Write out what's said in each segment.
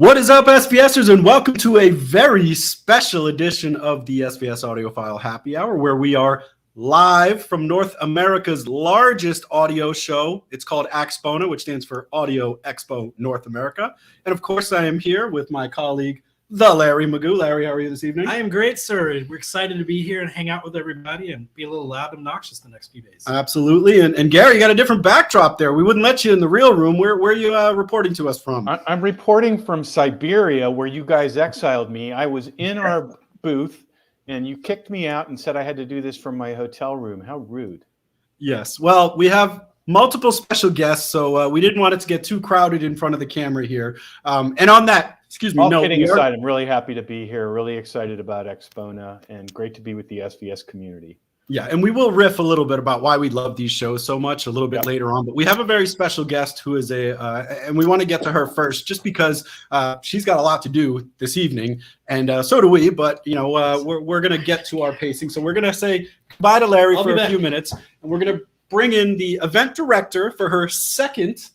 What is up, SVSers, and welcome to a very special edition of the SVS Audiophile Happy Hour, where we are live from North America's largest audio show. It's called AXPONA, which stands for Audio Expo North America. And of course, I am here with my colleague, the Larry Magoo. Larry, how are you this evening? I am great, sir. We're excited to be here and hang out with everybody and be a little loud and obnoxious the next few days. Absolutely. And Gary, you got a different backdrop there. We wouldn't let you in the real room. Where are you reporting to us from? I'm reporting from Siberia, where you guys exiled me. I was in our booth, and you kicked me out and said I had to do this from my hotel room. How rude. Yes. Well, we have multiple special guests, so we didn't want it to get too crowded in front of the camera here. And on that, excuse me. All kidding aside, I'm really happy to be here, really excited about AXPONA, and great to be with the SVS community. Yeah, and we will riff a little bit about why we love these shows so much a little bit later on. But we have a very special guest who is and we want to get to her first, just because she's got a lot to do this evening, and so do we. But you know, we're gonna get to our pacing, so we're gonna say goodbye to Larry for a few minutes, and we're gonna bring in the event director for her second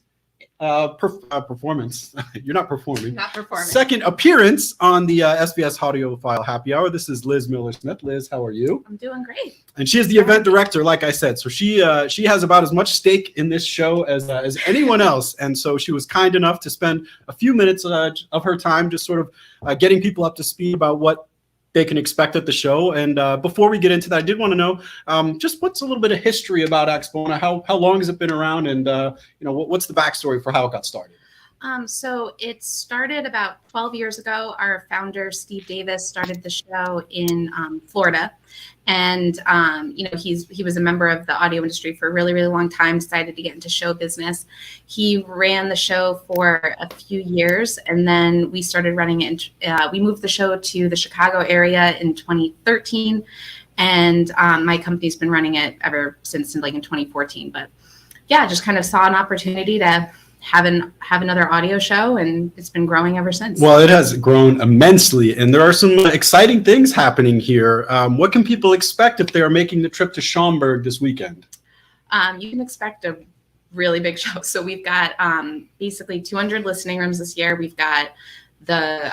performance. You're not performing. Not performing. Second appearance on the SVS Audiophile Happy Hour. This is Liz Miller-Smith. Liz, how are you? I'm doing great. And she is the event director, like I said. So she has about as much stake in this show as anyone else. And so she was kind enough to spend a few minutes of her time just sort of getting people up to speed about what they can expect at the show. And before we get into that, I did want to know just what's a little bit of history about AXPONA. How long has it been around, and you know, what's the backstory for how it got started? So it started about 12 years ago. Our founder, Steve Davis, started the show in Florida. And, you know, he was a member of the audio industry for a really, really long time, decided to get into show business. He ran the show for a few years, and then we started running it. We moved the show to the Chicago area in 2013. And my company's been running it ever since, like in 2014. But yeah, just kind of saw an opportunity to have another audio show, and it's been growing ever since. Well, it has grown immensely, and there are some exciting things happening here. What can people expect if they are making the trip to Schaumburg this weekend? You can expect a really big show. So we've got basically 200 listening rooms this year. We've got the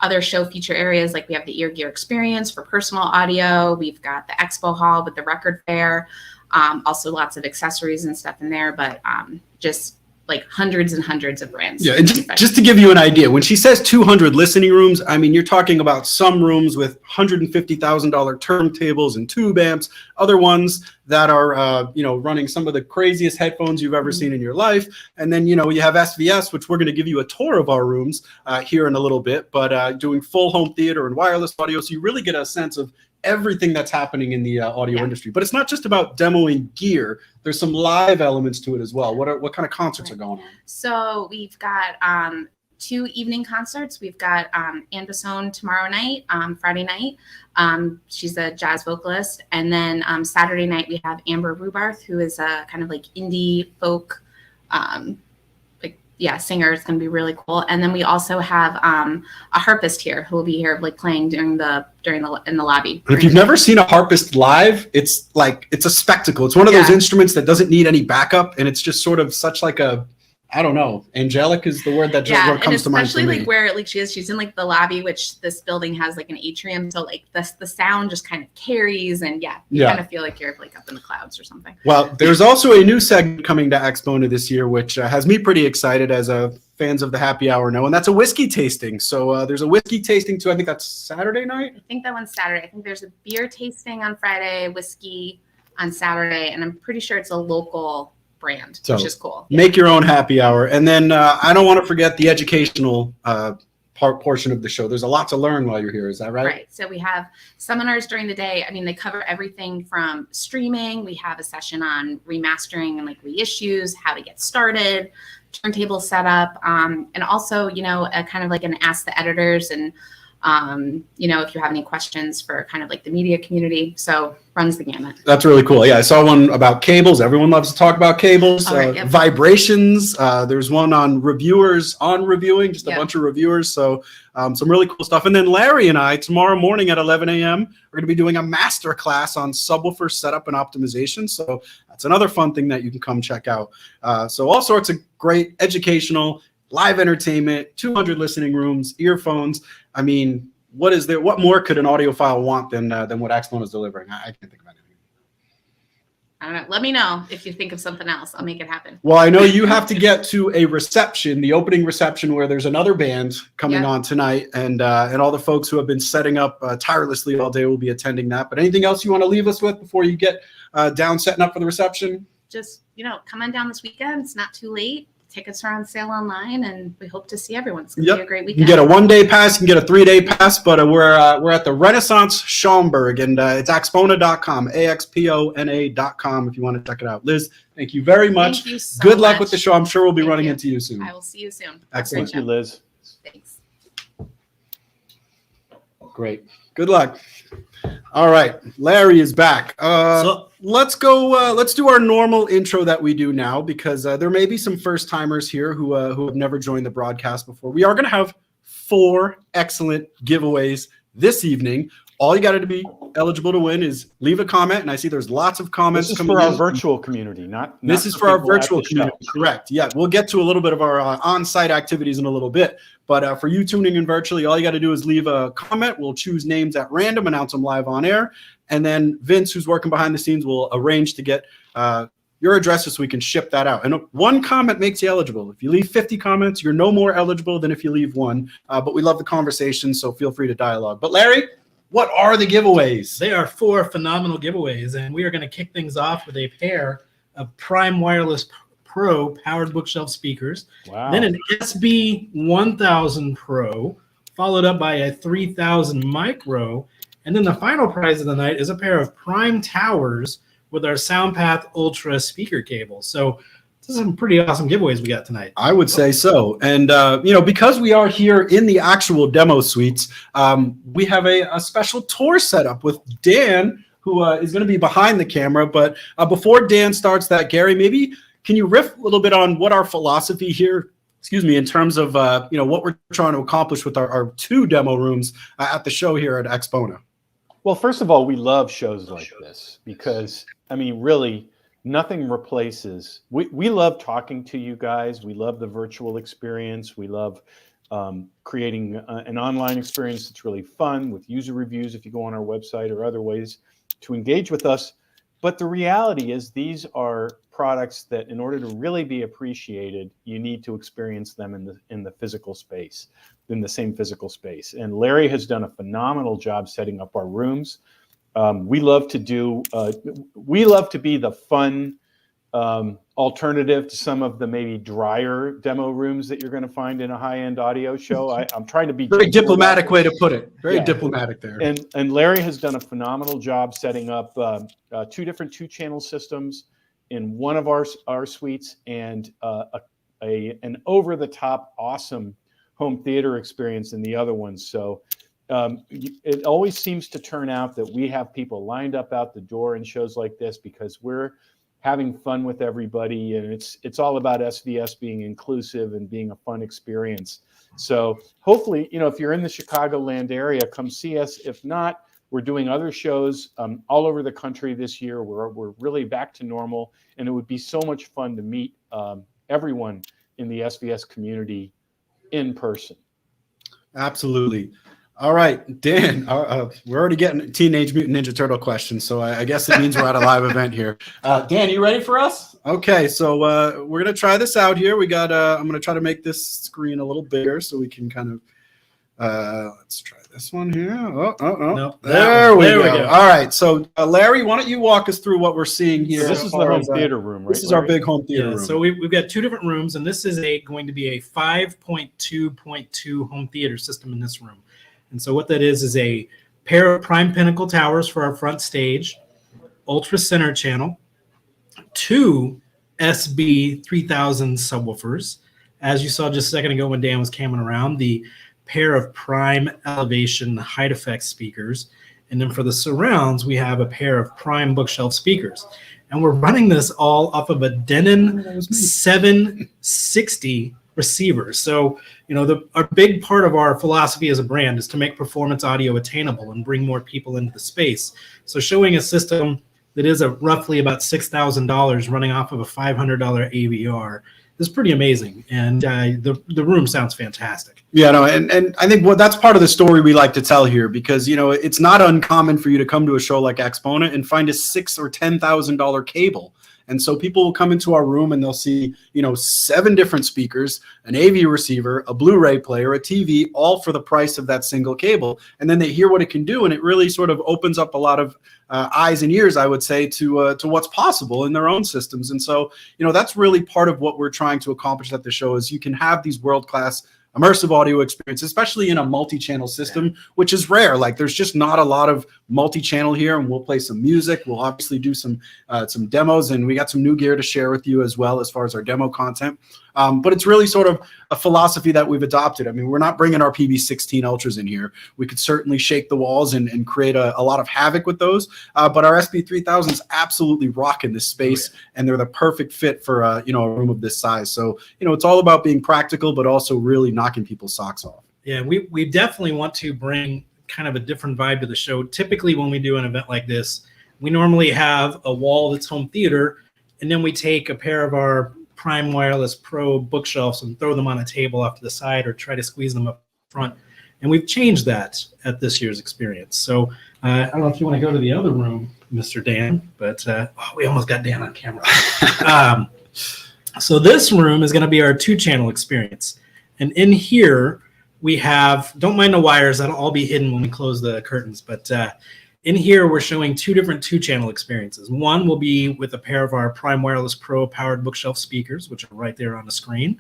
other show feature areas, like we have the Ear Gear Experience for personal audio. We've got the expo hall with the record fair. Also lots of accessories and stuff in there, but just like hundreds and hundreds of brands. Yeah, and just to give you an idea, when she says 200 listening rooms, I mean, you're talking about some rooms with $150,000 turntables and tube amps, other ones that are, you know, running some of the craziest headphones you've ever seen in your life. And then, you know, you have SVS, which we're going to give you a tour of our rooms here in a little bit, but doing full home theater and wireless audio. So you really get a sense of everything that's happening in the audio industry. But it's not just about demoing gear. There's some live elements to it as well. What kind of concerts are going on? So we've got 2 evening concerts. We've got Anne Basone tomorrow night, Friday night. She's a jazz vocalist. And then Saturday night we have Amber Rubarth, who is a kind of like indie folk singer. It's going to be really cool. And then we also have a harpist here who will be here like playing in the lobby. And if you've never seen a harpist live, it's a spectacle. It's one of those instruments that doesn't need any backup, and it's just sort of such like a, I don't know, angelic is the word that just comes to mind for me. Especially like where like she's in like the lobby, which this building has like an atrium, so like the sound just kind of carries, and you kind of feel like you're like up in the clouds or something. Well, there's also a new segment coming to AXPONA this year, which has me pretty excited, as fans of the happy hour know, and that's a whiskey tasting. So there's a whiskey tasting too. I think that's Saturday night. I think that one's Saturday. I think there's a beer tasting on Friday, whiskey on Saturday, and I'm pretty sure it's a local brand, which is cool. Make your own happy hour. And then I don't want to forget the educational portion of the show. There's a lot to learn while you're here. Is that right? Right. So we have seminars during the day. I mean, they cover everything from streaming. We have a session on remastering and like reissues, how to get started, turntable setup, and also, you know, a kind of like an ask the editors, and you know, if you have any questions for kind of like the media community. So runs the gamut. That's really cool. Yeah, I saw one about cables. Everyone loves to talk about cables. Vibrations. There's one on reviewers on reviewing, just a bunch of reviewers. So some really cool stuff. And then Larry and I, tomorrow morning at 11 a.m., we're going to be doing a master class on subwoofer setup and optimization. So that's another fun thing that you can come check out. So all sorts of great educational live entertainment, 200 listening rooms, earphones. I mean, what more could an audiophile want than what AXPONA is delivering? I can't think of anything. I don't know. Let me know if you think of something else. I'll make it happen. Well, I know you have to get to a reception, the opening reception, where there's another band coming on tonight, and all the folks who have been setting up tirelessly all day will be attending that. But anything else you want to leave us with before you get down setting up for the reception? Just, come on down this weekend. It's not too late. Tickets are on sale online, and we hope to see everyone. It's going to be a great weekend. You can get a 1-day pass, you can get a 3-day pass, but we're at the Renaissance Schaumburg, and it's AXPONA.com, AXPONA.com if you want to check it out. Liz, thank you very much. Thank you so Good luck much. with the show. I'm sure we'll be running into you soon. I will see you soon. Excellent. Thank you, Liz. Thanks. Great. Good luck. All right, Larry is back. Let's go. Let's do our normal intro that we do now, because there may be some first timers here who have never joined the broadcast before. We are going to have 4 excellent giveaways this evening. All you got to be eligible to win is leave a comment, and I see there's lots of comments. This is for our virtual community, not this is for our virtual community. Correct. Yeah, we'll get to a little bit of our on-site activities in a little bit. But for you tuning in virtually, all you got to do is leave a comment. We'll choose names at random, announce them live on air, and then Vince, who's working behind the scenes, will arrange to get your addresses so we can ship that out. And 1 comment makes you eligible. If you leave 50 comments, you're no more eligible than if you leave 1. But we love the conversation, so feel free to dialogue. But Larry, what are the giveaways? They are 4 phenomenal giveaways, and we are going to kick things off with a pair of Prime Wireless Pro powered bookshelf speakers. Wow. Then an SB 1000 Pro, followed up by a 3000 Micro. And then the final prize of the night is a pair of Prime Towers with our SoundPath Ultra speaker cable. So this is some pretty awesome giveaways we got tonight. I would say so. And, because we are here in the actual demo suites, we have a special tour set up with Dan, who is going to be behind the camera. But before Dan starts that, Gary, maybe can you riff a little bit on what our philosophy here, in terms of, what we're trying to accomplish with our 2 demo rooms at the show here at AXPONA? Well, first of all, we love shows like this because, really, nothing replaces. We love talking to you guys. We love the virtual experience. We love creating an online experience that's really fun with user reviews if you go on our website or other ways to engage with us. But the reality is these are products that in order to really be appreciated, you need to experience them in the physical space, in the same physical space. And Larry has done a phenomenal job setting up our rooms. We love to be the fun alternative to some of the maybe drier demo rooms that you're going to find in a high-end audio show. I'm trying to be very diplomatic way to put it. Very diplomatic there. And Larry has done a phenomenal job setting up 2 different 2-channel systems in one of our suites and an over-the-top awesome home theater experience in the other one. So it always seems to turn out that we have people lined up out the door in shows like this because we're having fun with everybody, and it's all about SVS being inclusive and being a fun experience. So hopefully, if you're in the Chicagoland area, come see us. If not, we're doing other shows all over the country this year. We're really back to normal, and it would be so much fun to meet everyone in the SVS community in person. Absolutely. All right, Dan, we're already getting Teenage Mutant Ninja Turtle questions, so I guess it means we're at a live event here. Dan, you ready for us? Okay, so we're going to try this out here. We got. I'm going to try to make this screen a little bigger so we can kind of, let's try this one here. Nope, there we go. All right, so Larry, why don't you walk us through what we're seeing here? So this is the home theater room, right? This is our big home theater room. So we've got 2 different rooms, and this is going to be a 5.2.2 home theater system in this room. And so what that is a pair of Prime Pinnacle towers for our front stage, Ultra Center Channel, 2 SB 3000 subwoofers. As you saw just a second ago when Dan was camming around, the pair of Prime Elevation height effect speakers. And then for the surrounds, we have a pair of Prime bookshelf speakers. And we're running this all off of a Denon 760 receiver. So, our big part of our philosophy as a brand is to make performance audio attainable and bring more people into the space. So showing a system that is roughly about $6,000 running off of a $500 AVR is pretty amazing, and the room sounds fantastic. Yeah, no, and I think that's part of the story we like to tell here, because it's not uncommon for you to come to a show like AXPONA and find a $6,000 or $10,000 cable. And so people will come into our room and they'll see, 7 different speakers, an AV receiver, a Blu-ray player, a TV, all for the price of that single cable. And then they hear what it can do, and it really sort of opens up a lot of eyes and ears, I would say, to what's possible in their own systems. And so, that's really part of what we're trying to accomplish at the show, is you can have these world-class immersive audio experience, especially in a multi-channel system, which is rare. Like, there's just not a lot of multi-channel here, and we'll play some music. We'll obviously do some demos, and we got some new gear to share with you as well as far as our demo content. But it's really sort of a philosophy that we've adopted. I mean, we're not bringing our PB16 Ultras in here. We could certainly shake the walls and create a lot of havoc with those. But our SB3000s absolutely rock in this space, and they're the perfect fit for a room of this size. So it's all about being practical, but also really knocking people's socks off. Yeah, we definitely want to bring kind of a different vibe to the show. Typically, when we do an event like this, we normally have a wall that's home theater, and then we take a pair of our Prime Wireless Pro bookshelves and throw them on a table off to the side, or try to squeeze them up front. And we've changed that at this year's experience. So I don't know if you want to go to the other room, Mr. Dan, but we almost got Dan on camera. So this room is going to be our 2-channel experience. And in here, we have, don't mind the wires, that'll all be hidden when we close the curtains, but in here, we're showing 2 different 2-channel experiences. One will be with a pair of our Prime Wireless Pro powered bookshelf speakers, which are right there on the screen.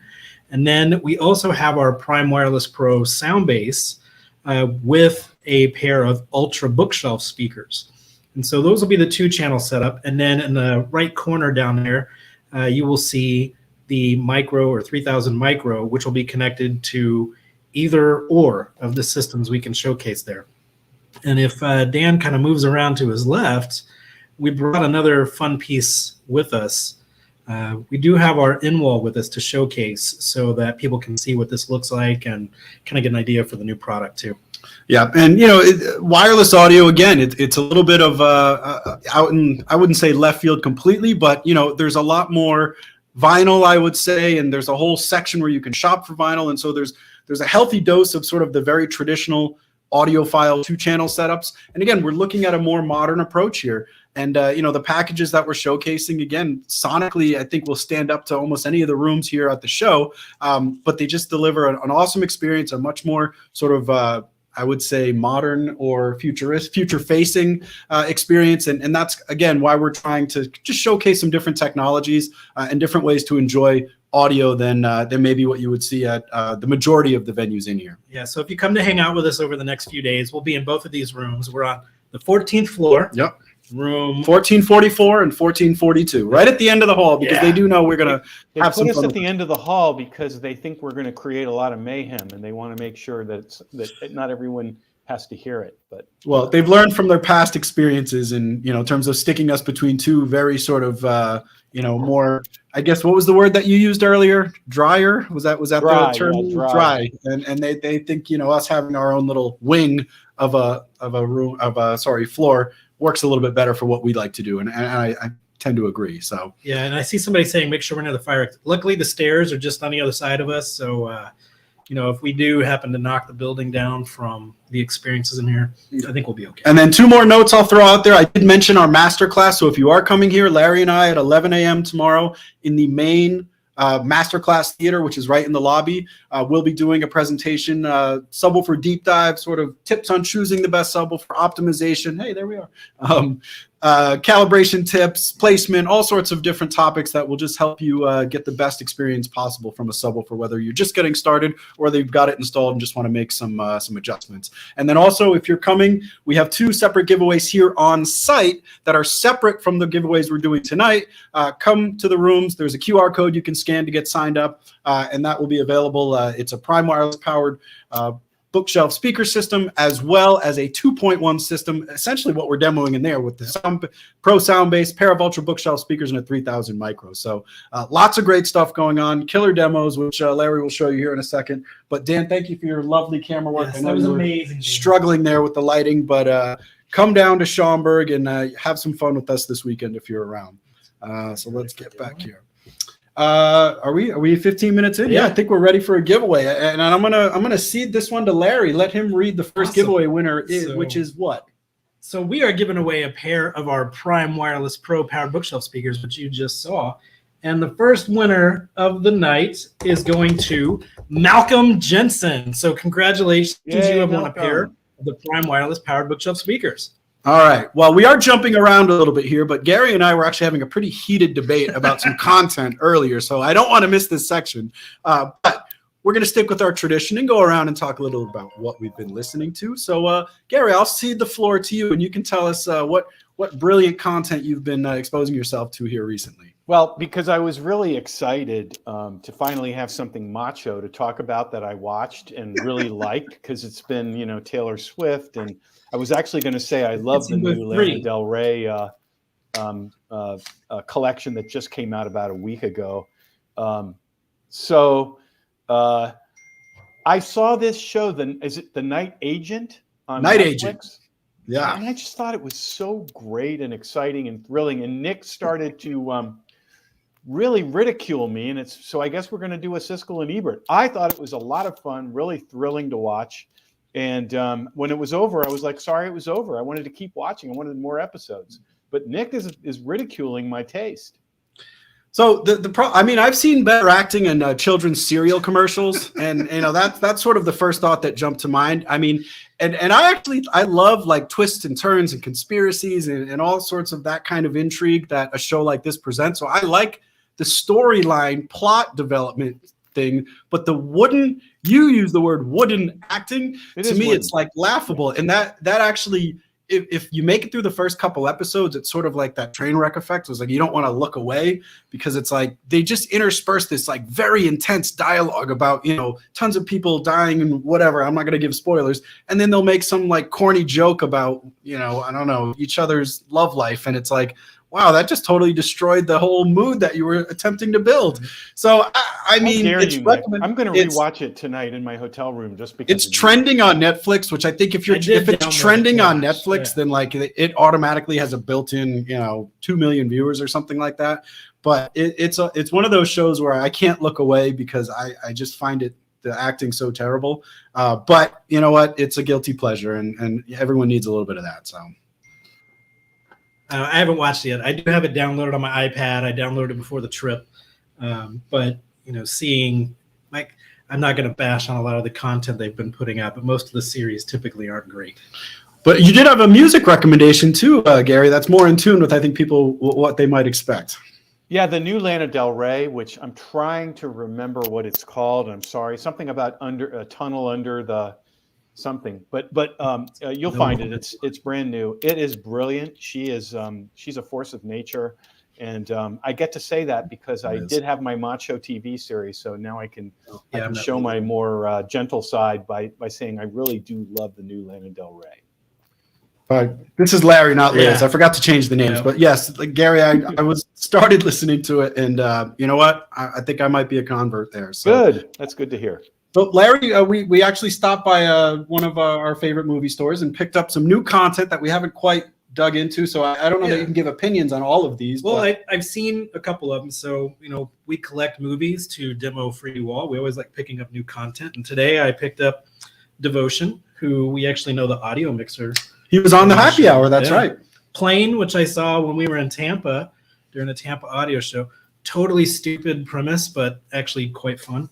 And then we also have our Prime Wireless Pro sound base with a pair of Ultra bookshelf speakers. And so those will be the 2-channel setup. And then in the right corner down there, you will see the micro or 3000 micro, which will be connected to either or of the systems we can showcase there. And if Dan kind of moves around to his left, we brought another fun piece with us. We do have our in-wall with us to showcase, so that people can see what this looks like and kind of get an idea for the new product too. Yeah, and wireless audio, again, it's a little bit of out in, I wouldn't say left field completely, but there's a lot more vinyl, I would say, and there's a whole section where you can shop for vinyl, and so there's a healthy dose of sort of the very traditional audiophile 2-channel setups. And again, we're looking at a more modern approach here. And the packages that we're showcasing, again, sonically, I think will stand up to almost any of the rooms here at the show. But they just deliver an awesome experience, a much more sort of I would say modern or future-facing experience, and that's again why we're trying to just showcase some different technologies and different ways to enjoy audio than maybe what you would see at the majority of the venues in here. Yeah, so if you come to hang out with us over the next few days, we'll be in both of these rooms. We're on the 14th floor. Yep. Room 1444 and 1442, right at the end of the hall, because they do know we're going to have some fun. They put us at the end of the hall because they think we're going to create a lot of mayhem, and they want to make sure that not everyone has to hear it. But well, they've learned from their past experiences in terms of sticking us between 2 very sort of more, I guess, what was the word that you used earlier? Drier? Was that dry, the term? Yeah, dry. And they think us having our own little wing of a floor works a little bit better for what we like to do, and I tend to agree. So yeah, and I see somebody saying make sure we're near the fire exit. Luckily, the stairs are just on the other side of us, so if we do happen to knock the building down from the experiences in here, I think we'll be okay. And then 2 more notes I'll throw out there. I did mention our masterclass, so if you are coming here, Larry and I at 11 a.m. tomorrow in the main masterclass theater, which is right in the lobby, we'll be doing a presentation, subwoofer deep dive, sort of tips on choosing the best subwoofer, optimization. Hey, there we are. Calibration tips, placement, all sorts of different topics that will just help you get the best experience possible from a subwoofer, whether you're just getting started or whether you've got it installed and just want to make some adjustments. And then also, if you're coming, we have 2 separate giveaways here on site that are separate from the giveaways we're doing tonight. Come to the rooms. There's a QR code you can scan to get signed up, and that will be available. It's a Prime Wireless powered bookshelf speaker system, as well as a 2.1 system, essentially what we're demoing in there with the Pro sound base, pair of Ultra bookshelf speakers, and a 3000 micro. So lots of great stuff going on, killer demos, which Larry will show you here in a second. But Dan, thank you for your lovely camera work. Yes, I know that was you were amazing. struggling there with the lighting, but come down to Schaumburg and have some fun with us this weekend if you're around. So let's get back here. Are we 15 minutes in? Yeah, I think we're ready for a giveaway. And I'm gonna cede this one to Larry. Let him read the first giveaway winner, which is what? So we are giving away a pair of our Prime Wireless Pro powered bookshelf speakers, which you just saw. And the first winner of the night is going to Malcolm Jensen. So congratulations, you have won a pair of the Prime Wireless powered bookshelf speakers. All right. Well, we are jumping around a little bit here, but Gary and I were actually having a pretty heated debate about some content earlier, so I don't want to miss this section. But we're going to stick with our tradition and go around and talk a little about what we've been listening to. So, Gary, I'll cede the floor to you, and you can tell us what brilliant content you've been exposing yourself to here recently. Well, because I was really excited to finally have something macho to talk about that I watched and really liked, because it's been, Taylor Swift, and I was actually going to say I love the new Lana Del Rey collection that just came out about a week ago. So I saw this show. Is it The Night Agent on Night Netflix? Agent. Yeah. And I just thought it was so great and exciting and thrilling. And Nick started to really ridicule me. And so I guess we're going to do a Siskel and Ebert. I thought it was a lot of fun, really thrilling to watch. And when it was over, I was like, sorry it was over. I wanted to keep watching. I wanted more episodes. But Nick is ridiculing my taste. So I've seen better acting in children's cereal commercials, and that's sort of the first thought that jumped to mind. I mean, and I love like twists and turns and conspiracies and all sorts of that kind of intrigue that a show like this presents. So I like the storyline plot development thing, but you use the word wooden acting, to me it's like laughable. And that actually, if you make it through the first couple episodes, it's sort of like that train wreck effect. It was like you don't want to look away, because it's like they just intersperse this like very intense dialogue about tons of people dying and whatever. I'm not going to give spoilers, and then they'll make some like corny joke about I don't know, each other's love life, and it's like, wow, that just totally destroyed the whole mood that you were attempting to build. So, I mean, I'm going to rewatch it tonight in my hotel room just because it's trending on Netflix, which I think if it's trending on Netflix, then like it automatically has a built-in, 2 million viewers or something like that. But it's one of those shows where I can't look away because I just find the acting so terrible. But you know what? It's a guilty pleasure, and everyone needs a little bit of that. So. I haven't watched it yet. I do have it downloaded on my iPad. I downloaded it before the trip. But, seeing, like, I'm not going to bash on a lot of the content they've been putting out, but most of the series typically aren't great. But you did have a music recommendation too, Gary, that's more in tune with, I think, people, what they might expect. Yeah, the new Lana Del Rey, which I'm trying to remember what it's called. I'm sorry. Something about a tunnel under the... something, but you'll find it. It's brand new. It is brilliant. She's a force of nature, and I get to say that because I did have my macho TV series, so now I can show my more gentle side by saying I really do love the new Lana Del Rey. This is Larry, not Liz. I forgot to change the names, Yeah. but yes, like Gary, I started listening to it, and you know what? I think I might be a convert there. So. Good. That's good to hear. So Larry, we actually stopped by one of our favorite movie stores and picked up some new content that we haven't quite dug into. So I don't know that you can give opinions on all of these. Well, I've seen a couple of them. So, we collect movies to demo free wall. We always like picking up new content. And today I picked up Devotion, who we actually know the audio mixer. He was on the Happy Hour. That's right. Plane, which I saw when we were in Tampa during the Tampa audio show. Totally stupid premise, but actually quite fun.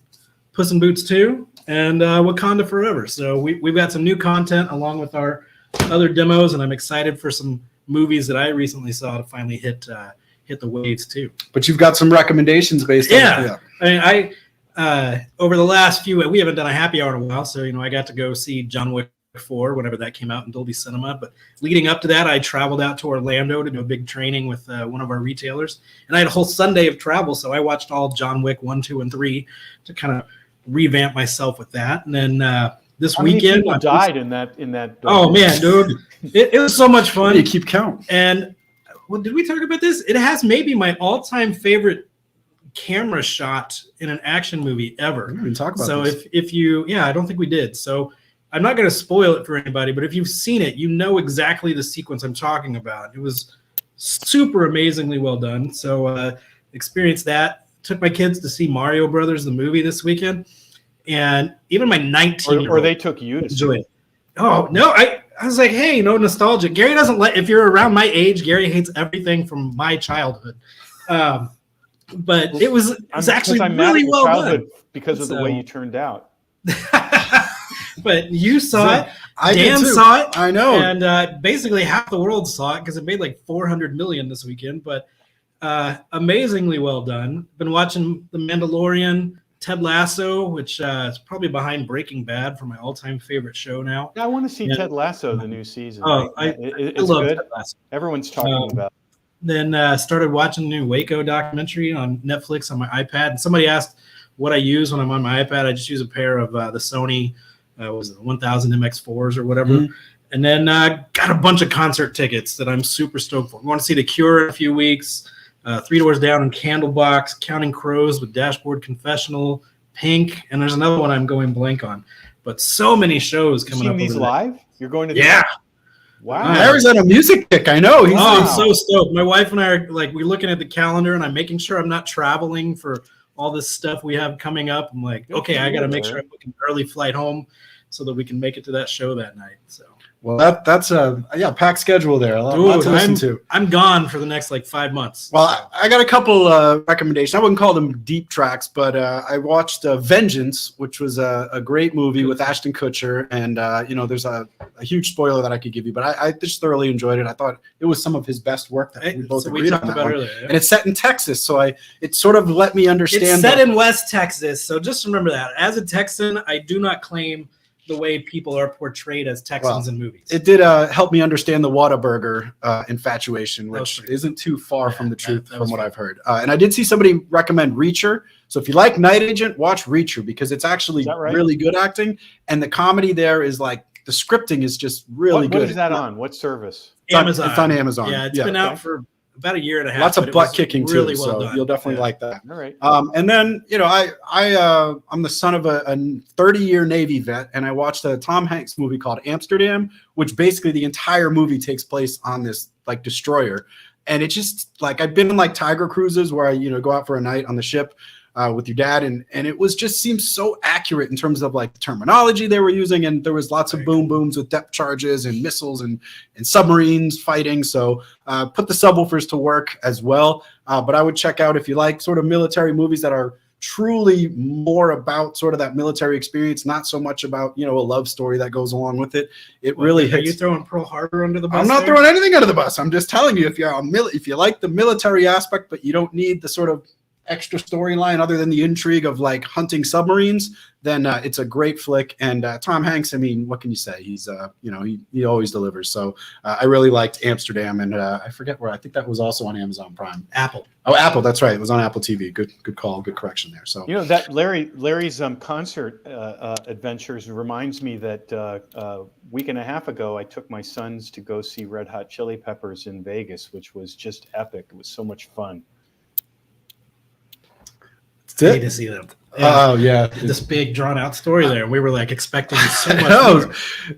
Puss in Boots 2, and Wakanda Forever. So we've got some new content along with our other demos, and I'm excited for some movies that I recently saw to finally hit the waves too. But you've got some recommendations based on I mean, I over the last few, we haven't done a happy hour in a while, so I got to go see John Wick 4 whenever that came out in Dolby Cinema. But leading up to that, I traveled out to Orlando to do a big training with one of our retailers, and I had a whole Sunday of travel, so I watched all John Wick 1, 2, and 3 to kind of revamp myself with that. And then this weekend, people died in that. Oh man, dude, it was so much fun. You keep count. And did we talk about this? It has maybe my all-time favorite camera shot in an action movie ever. We didn't talk about so this. if you, I don't think we did. So I'm not going to spoil it for anybody, but if you've seen it, you know exactly the sequence I'm talking about. It was super amazingly well done. So experience that took my kids to see Mario Brothers, the movie, this weekend, and even my 19-year-old or they took you to see enjoyed it. Oh no, I was like, hey, no nostalgia. Gary doesn't let. If you're around my age, Gary hates everything from my childhood. But it was actually really well done because of the way you turned out. But you saw it. Dan saw it. I know. And basically half the world saw it because it made like 400 million this weekend. But amazingly well done. Been watching The Mandalorian, Ted Lasso, which is probably behind Breaking Bad for my all-time favorite show now. Yeah, I want to see Ted Lasso, the new season. Oh, it's I love good. Ted Lasso. Everyone's talking about it. Then started watching the new Waco documentary on Netflix on my iPad. And somebody asked what I use when I'm on my iPad. I just use a pair of the Sony 1000 MX4s or whatever. Mm-hmm. And then got a bunch of concert tickets that I'm super stoked for. We want to see The Cure in a few weeks, Three Doors Down and Candlebox, Counting Crows with Dashboard Confessional, Pink, and there's another one I'm going blank on. But so many shows coming up. These live? You're going to Wow. Larry's on a music kick. I know. I'm so stoked. My wife and I are we're looking at the calendar and I'm making sure I'm not traveling for all this stuff we have coming up. I'm like, okay, I got to make sure I'm booking an early flight home so that we can make it to that show that night. So. Well, that's a packed schedule there. A lot to listen to. I'm gone for the next 5 months. Well, I got a couple recommendations. I wouldn't call them deep tracks, but I watched Vengeance, which was a great movie with Ashton Kutcher, and there's a huge spoiler that I could give you, but I just thoroughly enjoyed it. I thought it was some of his best work that we both agreed on that one. Earlier, yeah. And it's set in Texas, so it sort of let me understand. It's set in West Texas, so just remember that. As a Texan, I do not claim the way people are portrayed as Texans in movies. It did help me understand the Whataburger infatuation, which isn't too far from the truth from what I've heard. And I did see somebody recommend Reacher. So if you like Night Agent, watch Reacher because it's actually really good acting. And the comedy there is the scripting is just really good. What is that on? What service? Amazon. It's on Amazon. Yeah, it's been out for about a year and a half. Lots of butt kicking really too, well so done. You'll definitely like that. All right. And then I'm the son of a 30-year Navy vet, and I watched a Tom Hanks movie called Amsterdam, which basically the entire movie takes place on this destroyer, and it's just I've been in Tiger cruises where I go out for a night on the ship with your dad, and it was just seems so accurate in terms of the terminology they were using, and there was lots of boom booms with depth charges and missiles and submarines fighting. So put the subwoofers to work as well. But I would check out if you like sort of military movies that are truly more about sort of that military experience, not so much about a love story that goes along with it. It really hits. Are you throwing Pearl Harbor under the bus? I'm not throwing anything under the bus. I'm just telling you if you like the military aspect, but you don't need the sort of extra storyline other than the intrigue of hunting submarines, then it's a great flick. And Tom Hanks, I mean, what can you say? He's he always delivers. So I really liked Amsterdam, and I forget where. I think that was also on Amazon Prime. Apple. Oh, Apple. That's right. It was on Apple TV. Good call. Good correction there. So that Larry's concert adventures reminds me that a week and a half ago I took my sons to go see Red Hot Chili Peppers in Vegas, which was just epic. It was so much fun. I need to see them. Oh yeah, this big drawn out story there. We were expecting so much more.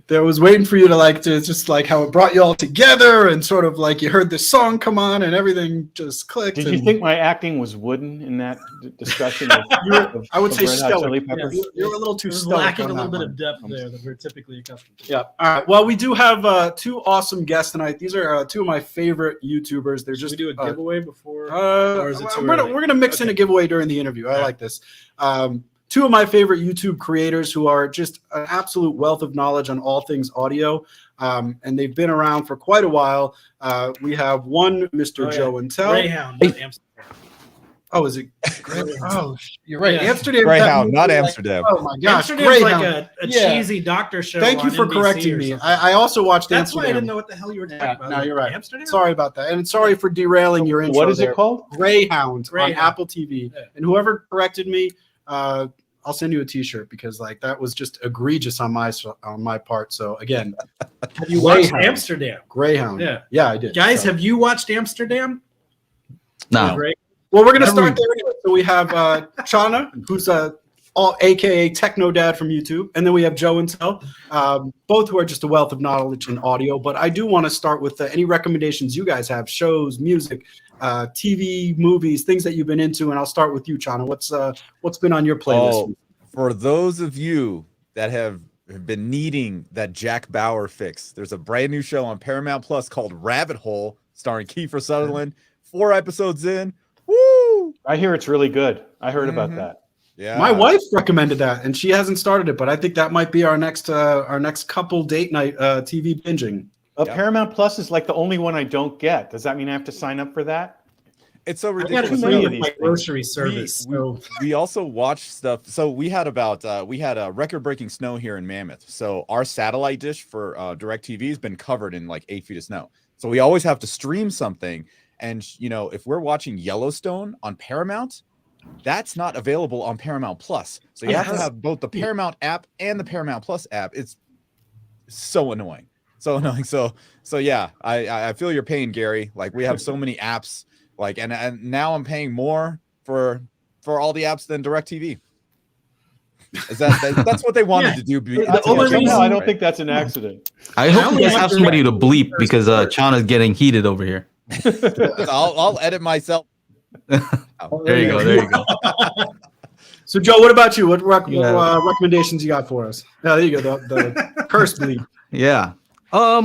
There was waiting for you to just how it brought you all together and sort of you heard this song come on and everything just clicked. Did you think my acting was wooden in that discussion? I would say stoic. You're a little too stoic. Lacking a little bit of depth there that we're typically accustomed to. Yeah. All right. Well, we do have two awesome guests tonight. These are two of my favorite YouTubers. They're just. Should we do a giveaway before? Or is it too early? We're gonna mix in a giveaway during the interview. I like this. Two of my favorite YouTube creators who are just an absolute wealth of knowledge on all things audio, and they've been around for quite a while. We have one, Mr. Joe and Tell. Greyhound, Amsterdam. Oh, is it? Oh, you're right. Yeah. Amsterdam. Greyhound, not Amsterdam. Oh my gosh, Amsterdam's like a cheesy doctor show. Thank you for NBC correcting me. I also watched That's Amsterdam. Why I didn't know what the hell you were talking about. No, you're right. Amsterdam? Sorry about that, and sorry for derailing your intro. What is it called? Greyhound on Apple TV. Yeah. And whoever corrected me, I'll send you a T-shirt because that was just egregious on my part. So again, have you watched Amsterdam? Greyhound. Yeah, I did. Guys, have you watched Amsterdam? No. Well, we're gonna start there anyway. So we have Chana, who's aka Techno Dad from YouTube, and then we have Joe and Tel, both who are just a wealth of knowledge in audio. But I do want to start with any recommendations you guys have, shows, music, TV, movies, things that you've been into. And I'll start with you, Chana. What's been on your playlist? For those of you that have been needing that Jack Bauer fix, there's a brand new show on Paramount Plus called Rabbit Hole, starring Kiefer Sutherland. 4 episodes in. Woo! I hear it's really good. I heard about that. Yeah, My wife recommended that, and she hasn't started it, but I think that might be our next couple date night TV binging. Paramount Plus is like the only one I don't get. Does that mean I have to sign up for that? it's so I got ridiculous. it many free of with these my things. grocery service. So We also watched stuff. So we had a record-breaking snow here in Mammoth. So our satellite dish for DirecTV has been covered in like 8 feet of snow. So we always have to stream something. And if we're watching Yellowstone on Paramount, that's not available on Paramount Plus. So you have to have both the Paramount app and the Paramount Plus app. It's so annoying. So annoying. So yeah, I feel your pain, Gary. Like we have so many apps, like and now I'm paying more for all the apps than DirecTV. Is that's what they wanted to do? Somehow I don't think that's an accident. I hope you guys have somebody to bleep because Chana's getting heated over here. I'll edit myself. There you go. So, Joe, what about you? What recommendations you got for us? Oh, there you go. The curse bleep. Yeah. I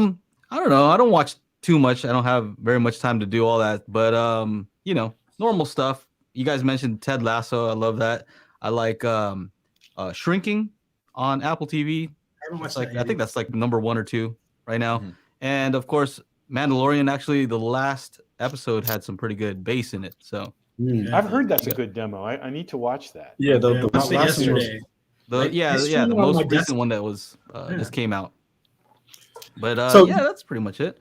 don't know. I don't watch too much. I don't have very much time to do all that. But normal stuff. You guys mentioned Ted Lasso. I love that. I like Shrinking on Apple TV. I think that's like number 1 or 2 right now. Mm-hmm. And of course, Mandalorian. Actually, the last episode had some pretty good bass in it. So I've heard that's a good demo. I need to watch that. Yeah, the yesterday. The most recent one that was just came out. But that's pretty much it.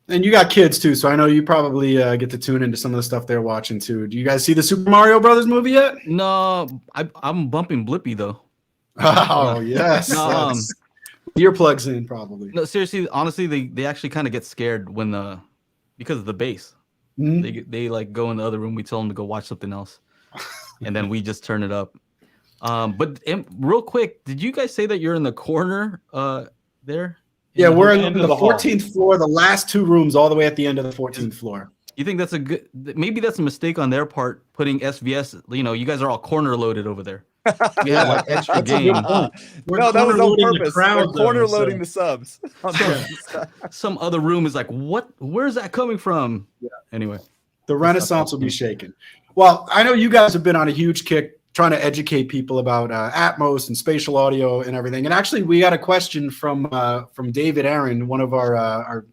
And you got kids too, so I know you probably get to tune into some of the stuff they're watching too. Do you guys see the Super Mario Brothers movie yet? No, I'm bumping Blippi though. Oh yes, earplugs in probably. No, seriously, honestly, they actually kind of get scared when because of the bass. Mm-hmm. They like go in the other room. We tell them to go watch something else, and then we just turn it up. But real quick, did you guys say that you're in the corner there? Yeah, we're in the 14th floor, the last 2 rooms, all the way at the end of the 14th floor. You think that's maybe that's a mistake on their part, putting SVS, you guys are all corner loaded over there. We have like extra game. No, that was on purpose. We're corner loading the subs. Some other room is like, what? Where's that coming from? Yeah. Anyway. The Renaissance will be shaken. Well, I know you guys have been on a huge kick trying to educate people about Atmos and spatial audio and everything. And actually, we got a question from David Aaron, one of our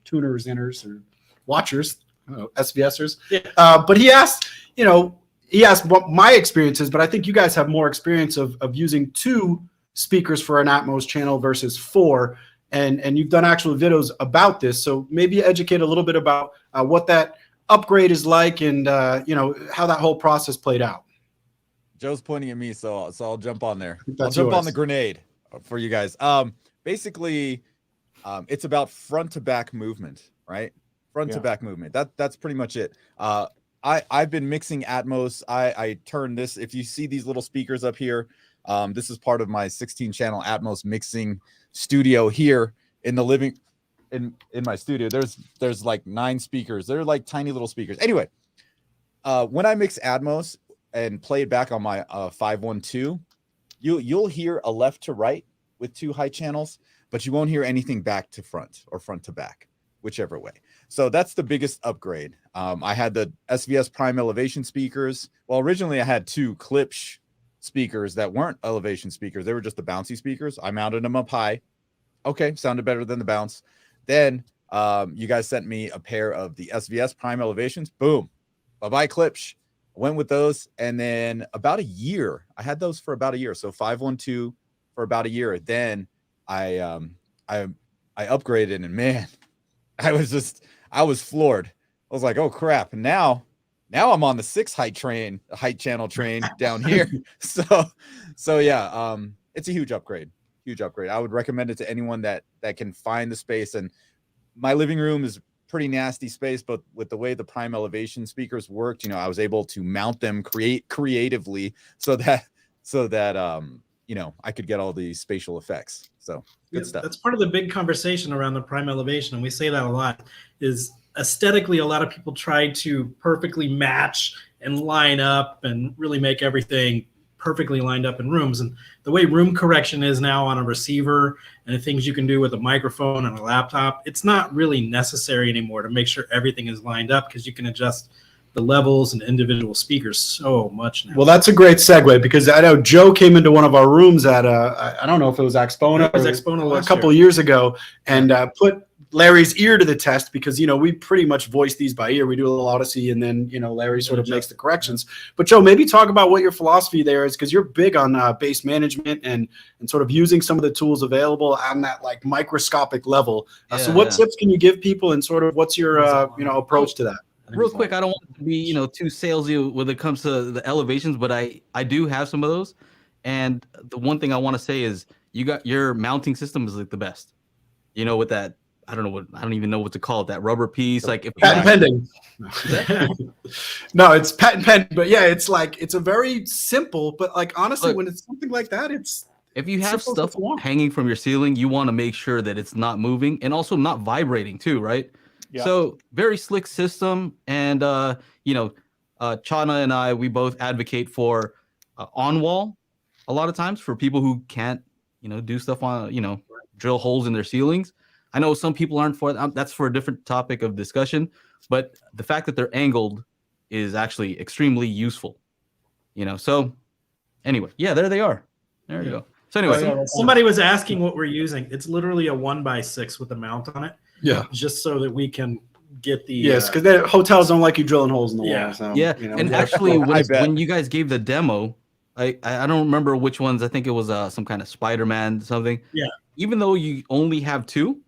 tuners, inners, or watchers, SVSers. Yeah. But he asked, what my experience is, but I think you guys have more experience of using 2 speakers for an Atmos channel versus 4. And you've done actual videos about this. So maybe educate a little bit about what that upgrade is like and, how that whole process played out. Joe's pointing at me, so I'll jump on there. I'll jump on the grenade for you guys. Basically, it's about front to back movement, right? Front to back movement. That's pretty much it. I've been mixing Atmos. I turn this. If you see these little speakers up here, this is part of my 16-channel Atmos mixing studio here in the living in my studio. There's like 9 speakers. They're like tiny little speakers. Anyway, when I mix Atmos and play it back on my 512, you'll hear a left to right with 2 high channels, but you won't hear anything back to front or front to back, whichever way. So that's the biggest upgrade. I had the SVS Prime Elevation speakers. Well, originally I had 2 Klipsch speakers that weren't elevation speakers. They were just the bouncy speakers. I mounted them up high. Okay, sounded better than the bounce. Then you guys sent me a pair of the SVS Prime Elevations. Boom. Bye-bye Klipsch. Went with those, and then about a year, I had those for about a year. So 512 for about a year. Then I upgraded, and man, I was floored. I was like, oh crap. Now I'm on the 6 height channel train down here. So yeah, it's a huge upgrade. I would recommend it to anyone that can find the space. And my living room is pretty nasty space, but with the way the Prime Elevation speakers worked, I was able to mount them creatively so that so that you know, I could get all the spatial effects. So good stuff. That's part of the big conversation around the prime elevation, and we say that a lot, is aesthetically a lot of people try to perfectly match and line up and really make everything perfectly lined up in rooms. And the way room correction is now on a receiver and the things you can do with a microphone and a laptop, it's not really necessary anymore to make sure everything is lined up, because you can adjust the levels and individual speakers so much now. Well, that's a great segue, because I know Joe came into one of our rooms at I don't know if it was AXPONA, It was AXPONA a couple years ago, and put Larry's ear to the test, because, you know, we pretty much voice these by ear. We do a little Odyssey, and then, you know, Larry sort of makes the corrections. But Joe, maybe talk about what your philosophy there is, because you're big on bass management and sort of using some of the tools available on that like microscopic level. So what tips can you give people, and sort of what's your you know, approach to that? Real quick, I don't want to be, you know, too salesy when it comes to the elevations, but I do have some of those. And the one thing I want to say is, you got your mounting system is like the best. You know, with that, I don't even know what to call it, that rubber piece. Like if patent pending. No, it's patent pending, but yeah, it's like, it's a very simple, but like honestly, when it's something like that, it's if you have stuff hanging from your ceiling, you want to make sure that it's not moving and also not vibrating too, right? Yeah. So very slick system, and you know, Chana and I, we both advocate for on wall a lot of times for people who can't, you know, do stuff on, you know, drill holes in their ceilings. I know some people aren't for that. That's for a different topic of discussion, but the fact that they're angled is actually extremely useful, you know. So anyway, yeah, there they are. There you go. So anyway, somebody was asking what we're using. It's literally a 1x6 with a mount on it. Yeah, just so that we can get the because the hotels don't like you drilling holes in the wall. So, yeah, you know, and actually, when you guys gave the demo, I don't remember which ones. I think it was some kind of Spider-Man something. Yeah. Even though you only have two,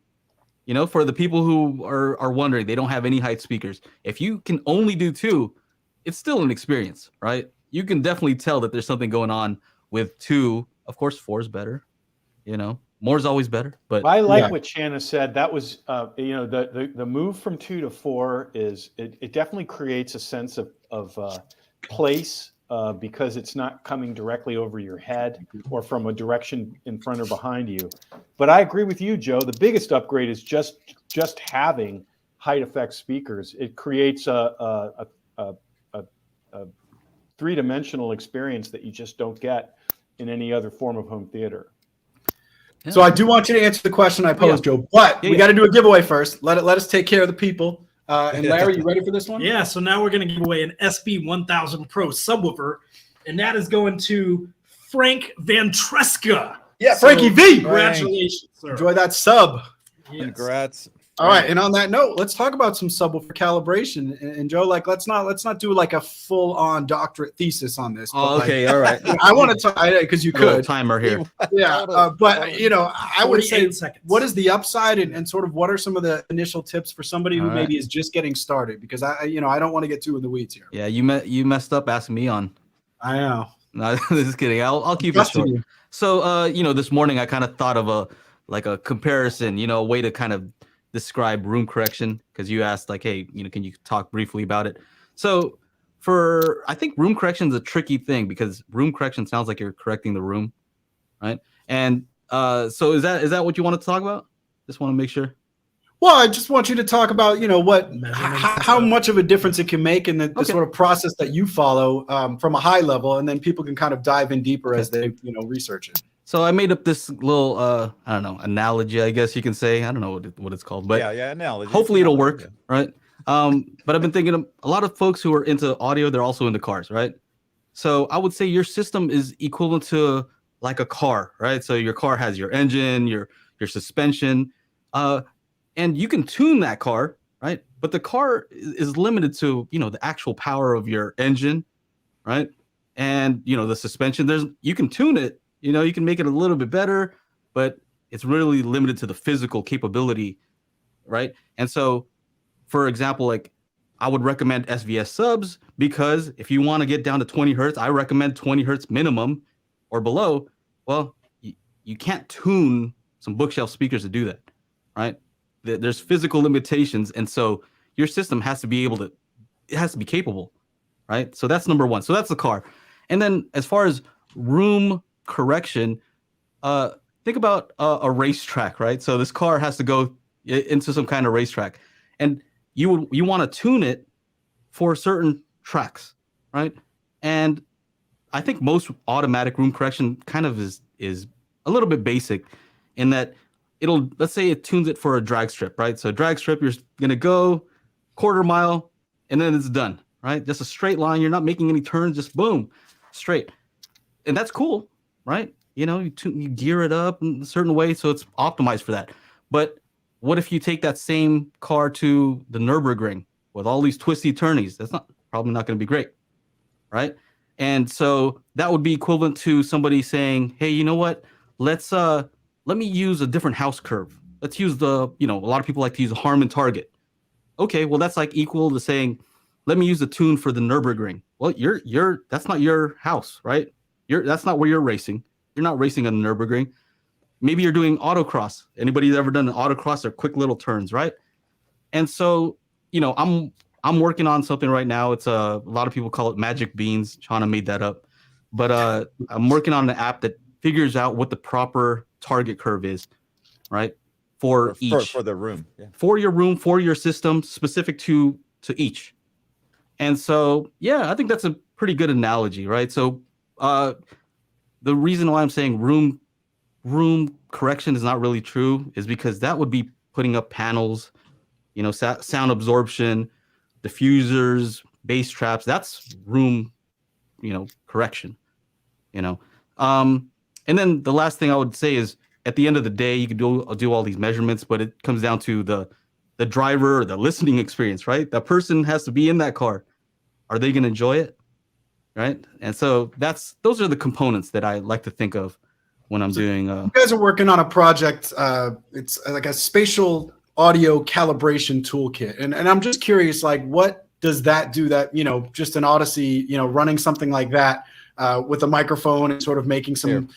you know, for the people who are wondering, they don't have any height speakers. If you can only do two, it's still an experience, right? You can definitely tell that there's something going on with two. Of course, four is better, you know. More is always better, but I like what Shanna said. That was, you know, the move from 2 to 4 is it definitely creates a sense of place because it's not coming directly over your head or from a direction in front or behind you. But I agree with you, Joe. The biggest upgrade is just having height effect speakers. It creates a three-dimensional experience that you just don't get in any other form of home theater. So I do want you to answer the question I posed, Joe, but we got to do a giveaway first. Let us take care of the people. And Larry, you ready for this one? Yeah. So now we're going to give away an SB1000 Pro subwoofer, and that is going to Frank Van Treska. Yeah, Frankie V. Congratulations, sir. Enjoy that sub. Yes. Congrats. All right, and on that note, let's talk about some subwoofer calibration. And Joe, like, let's not do like a full-on doctorate thesis on this. Oh, okay, all right. I want to talk because you could timer here. Yeah, but you know, I would say, seconds. What is the upside, and sort of what are some of the initial tips for somebody who maybe is just getting started? Because I don't want to get too in the weeds here. Yeah, you messed up asking me on. I know. No, just kidding. I'll keep it short. So, you know, this morning I kind of thought of a comparison, you know, a way to kind of describe room correction, because you asked like, hey, you know, can you talk briefly about it? So I think room correction is a tricky thing, because room correction sounds like you're correcting the room, right? And so is that what you wanted to talk about? Just want to make sure. Well, I just want you to talk about, you know, how much of a difference it can make in the sort of process that you follow from a high level, and then people can kind of dive in deeper as they, you know, research it. So I made up this little, I don't know, analogy, I guess you can say. I don't know what it's called, but analogy. Hopefully it'll work, right? But I've been thinking of a lot of folks who are into audio, they're also into cars, right? So I would say your system is equivalent to like a car, right? So your car has your engine, your suspension, and you can tune that car, right? But the car is limited to, you know, the actual power of your engine, right? And, you know, the suspension, you can tune it. You know, you can make it a little bit better, but it's really limited to the physical capability, right? And so, for example, like I would recommend SVS subs, because if you want to get down to 20 hertz, I recommend 20 hertz minimum or below. Well, you can't tune some bookshelf speakers to do that, right? There's physical limitations, and so your system has to be capable, right? So that's number one. So that's the car. And then as far as room correction, think about a racetrack, right? So this car has to go into some kind of racetrack, and you want to tune it for certain tracks, right? And I think most automatic room correction kind of is a little bit basic in that let's say it tunes it for a drag strip, right? So drag strip, you're gonna go quarter mile and then it's done, right? Just a straight line. You're not making any turns, just boom, straight. And that's cool, right? You know, you gear it up in a certain way so it's optimized for that. But what if you take that same car to the Nürburgring with all these twisty turnies? That's probably not going to be great, right? And so that would be equivalent to somebody saying, "Hey, you know what? Let me use a different house curve. Let's use a lot of people like to use a Harman target." Okay, well that's like equal to saying, "Let me use the tune for the Nürburgring." Well, that's not your house, right? That's not where you're racing. You're not racing on the Nürburgring. Maybe you're doing autocross. Anybody ever done an autocross? They're quick little turns, right? And so, I'm working on something right now. It's a lot of people call it magic beans. Chana made that up, but I'm working on an app that figures out what the proper target curve is, right? For the room, for your room, for your system, specific to each. And so, yeah, I think that's a pretty good analogy, right? So, the reason why I'm saying room correction is not really true is because that would be putting up panels, sound absorption, diffusers, bass traps. That's room, correction, and then the last thing I would say is at the end of the day, you can do all these measurements, but it comes down to the driver, the listening experience, right? That person has to be in that car. Are they going to enjoy it? Right. And so those are the components that I like to think of when I'm doing. You guys are working on a project. It's like a spatial audio calibration toolkit. And I'm just curious, like, what does that do that, just an Odyssey, running something like that with a microphone and sort of making some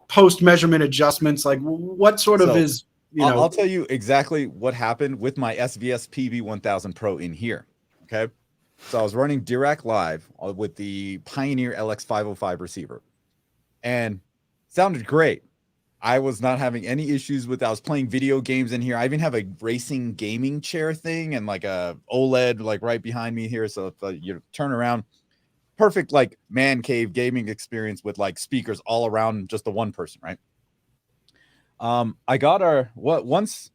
post measurement adjustments? Like what sort of is, I'll tell you exactly what happened with my SVS PV1000 Pro in here. Okay. So I was running Dirac Live with the Pioneer LX505 receiver and sounded great. I was not having any issues I was playing video games in here. I even have a racing gaming chair thing and like a OLED like right behind me here. So if you turn around, perfect like man cave gaming experience with like speakers all around just the one person, right? I got once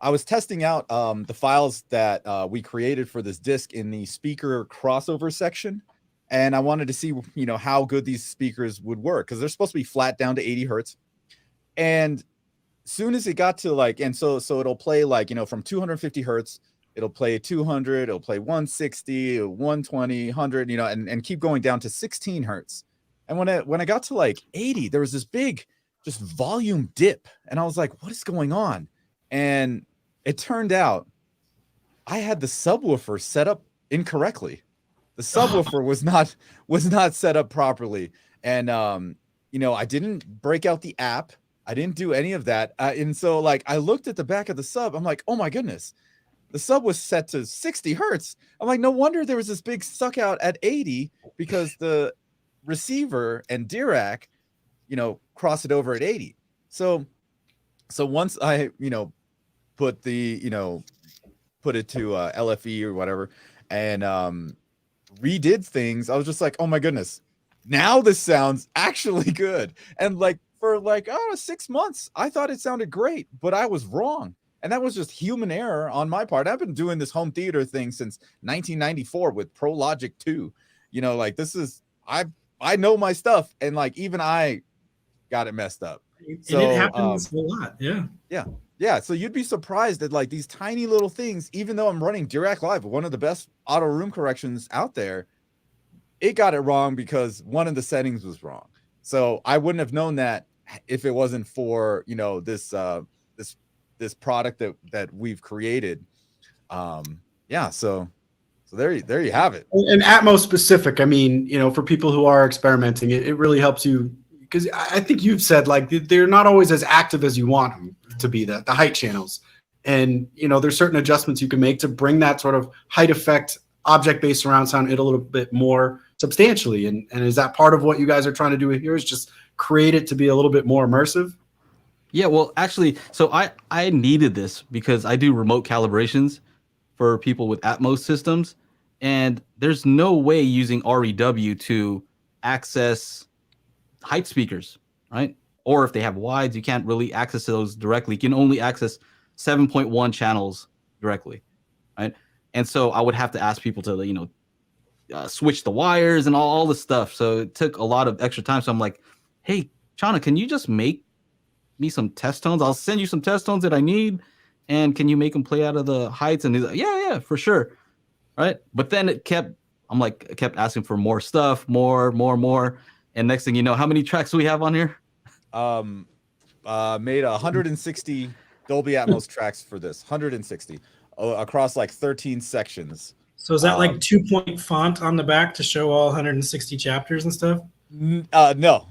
I was testing out the files that we created for this disc in the speaker crossover section. And I wanted to see, how good these speakers would work because they're supposed to be flat down to 80 hertz. And soon as it got to like, and so it'll play like, from 250 hertz, it'll play 200, it'll play 160, 120, 100, and keep going down to 16 hertz. And when I got to like 80, there was this big just volume dip. And I was like, what is going on? And it turned out I had the subwoofer set up incorrectly. The subwoofer was not set up properly. And, I didn't break out the app. I didn't do any of that. And so like, I looked at the back of the sub. I'm like, oh my goodness, the sub was set to 60 hertz. I'm like, no wonder there was this big suck out at 80 because the receiver and Dirac, cross it over at 80. So once I, put it to LFE or whatever and redid things, I was just like, oh my goodness, now this sounds actually good. And like for like 6 months, I thought it sounded great, but I was wrong. And that was just human error on my part. I've been doing this home theater thing since 1994 with Pro Logic 2. Like this is I know my stuff, and like even I got it messed up. So, and it happens a lot. Yeah. So you'd be surprised at like these tiny little things, even though I'm running Dirac Live, one of the best auto room corrections out there, it got it wrong because one of the settings was wrong. So I wouldn't have known that if it wasn't for, this product that we've created. So there you have it. And Atmos specific, I mean, for people who are experimenting, it really helps you. Because I think you've said like they're not always as active as you want them to be, the height channels. And, there's certain adjustments you can make to bring that sort of height effect, object-based surround sound in a little bit more substantially. And is that part of what you guys are trying to do here, is just create it to be a little bit more immersive? Yeah, well, actually, so I needed this because I do remote calibrations for people with Atmos systems, and there's no way using REW to access height speakers, right? Or if they have wides, you can't really access those directly. You can only access 7.1 channels directly, right? And so I would have to ask people to, switch the wires and all this stuff. So it took a lot of extra time. So I'm like, hey, Chana, can you just make me some test tones? I'll send you some test tones that I need, and can you make them play out of the heights? And he's like, yeah, for sure, right? But then I kept asking for more stuff, more, and next thing you know, how many tracks do we have on here? Made 160 Dolby Atmos tracks for this, 160 across like 13 sections. So is that like 2-point font on the back to show all 160 chapters and stuff? No.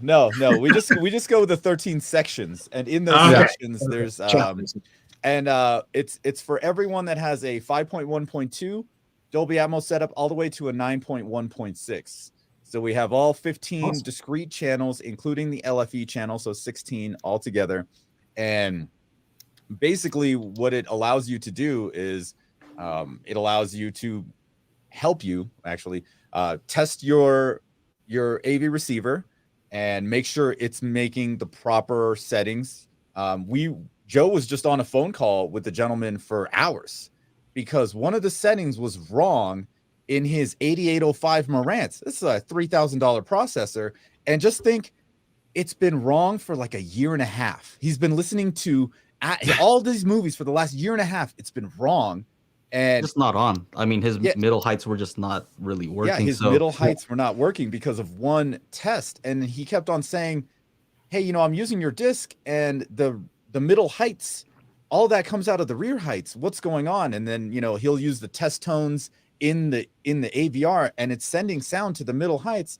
We just go with the 13 sections, and in those sections there's it's for everyone that has a 5.1.2 Dolby Atmos setup all the way to a 9.1.6. So we have all 15 discrete channels, including the LFE channel, so 16 altogether. And basically what it allows you to do is it allows you to help you actually test your AV receiver and make sure it's making the proper settings. Joe was just on a phone call with the gentleman for hours because one of the settings was wrong in his 8805 Marantz. This is a $3,000 processor. And just think, it's been wrong for like a year and a half. He's been listening to all these movies for the last year and a half. It's been wrong. And just not on. I mean, his middle heights were just not really working. Yeah, his middle heights were not working because of one test. And he kept on saying, hey, I'm using your disc and the middle heights, all that comes out of the rear heights. What's going on? And then, he'll use the test tones in the AVR and it's sending sound to the middle heights.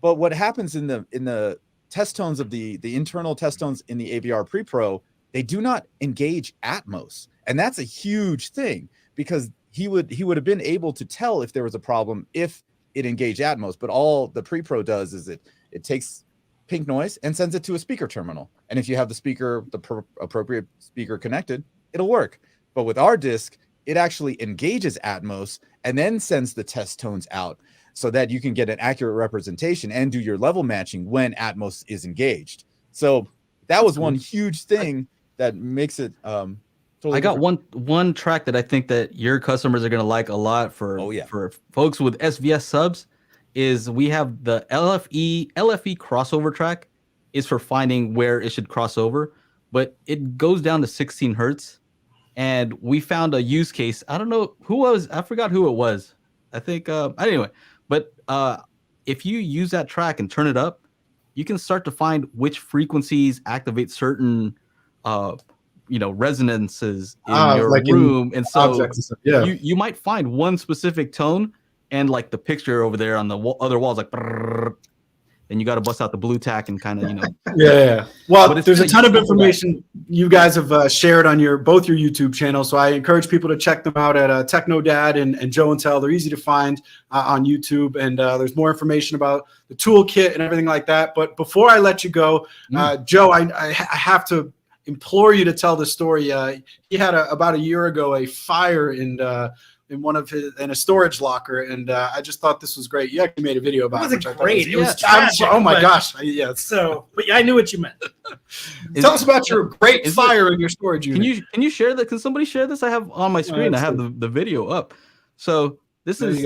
But what happens in the test tones of the internal test tones in the AVR Pre-Pro, they do not engage Atmos. And that's a huge thing because he would have been able to tell if there was a problem if it engaged Atmos. But all the Pre-Pro does is it takes pink noise and sends it to a speaker terminal. And if you have the appropriate speaker connected, it'll work. But with our disc, it actually engages Atmos and then sends the test tones out so that you can get an accurate representation and do your level matching when Atmos is engaged. So that was one huge thing that makes it totally I got different. one track that I think that your customers are going to like a lot for folks with SVS subs is we have the LFE crossover track is for finding where it should cross over, but it goes down to 16 hertz. And we found a use case. I don't know I forgot who it was. I think, anyway, but if you use that track and turn it up, you can start to find which frequencies activate certain, resonances in your room. And so you might find one specific tone and like the picture over there on the other wall is like, and you got to bust out the blue tack and kind of, Yeah. Well, there's a ton of information you guys have shared on both your YouTube channels. So I encourage people to check them out at Techno Dad and Joe and Tell. They're easy to find on YouTube. And there's more information about the toolkit and everything like that. But before I let you go, Joe, I have to implore you to tell the story. He had about a year ago a fire in a storage locker, and I just thought this was great. You actually made a video about it. It wasn't great. It was tragic. Oh my gosh! Yeah. So, but I knew what you meant. Tell us about your great fire in your storage unit. Can you share that? Can somebody share this? I have on my screen. I have the video up. So this is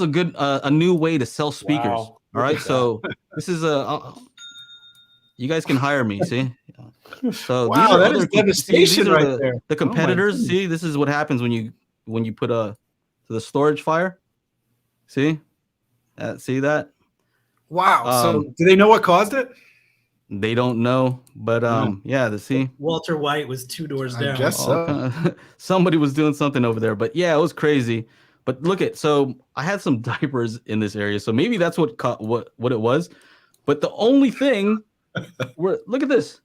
a good a new way to sell speakers. Wow. All right. So this is you guys can hire me. See. So wow, that is devastation right there. The competitors. See, this is what happens when you put to the storage fire. See that? Wow. So do they know what caused it? They don't know, but see. Walter White was 2 doors down. I guess so. Somebody was doing something over there, but yeah, it was crazy. But so I had some diapers in this area, so maybe that's what it was. But the only thing, look at this.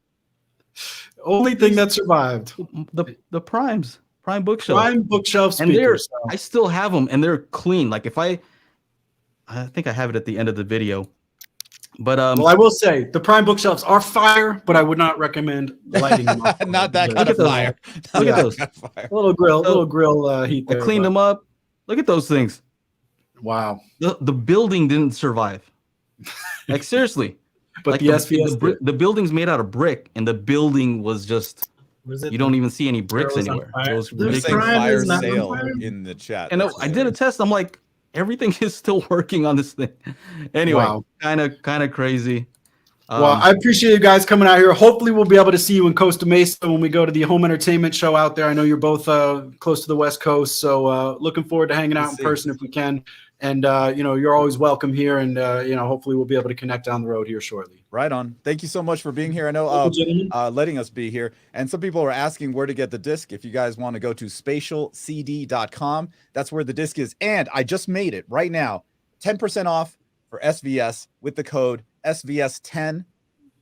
Only thing that survived. The Primes. Prime bookshelf. Prime bookshelf speakers. And I still have them, and they're clean. Like if I I think I have it at the end of the video. But well, I will say the Prime bookshelves are fire, but I would not recommend lighting them up. Not that kind Look of at those. fire. Look at those. Kind of fire. Little grill heat I there. cleaned them up. Look at those things. Wow. The building didn't survive. Like seriously. But like the SVS did. the building's made out of brick, and the building was just you don't even see any bricks was on anywhere. fire? It was They're They're ridiculous. saying Prime fire is not on sale fire? in the chat. And That's I did a hilarious. test. I'm like, everything is still working on this thing. Anyway, Wow. kind of crazy. Well, I appreciate you guys coming out here. Hopefully, we'll be able to see you in Costa Mesa when we go to the home entertainment show out there. I know you're both close to the West Coast, so looking forward to hanging out in person if we can. And you're always welcome here, and hopefully we'll be able to connect down the road here shortly. Right on. Thank you so much for being here. I know letting us be here. And some people are asking where to get the disc. If you guys want to go to spatialcd.com, that's where the disc is. And I just made it right now. 10% off for SVS with the code SVS10.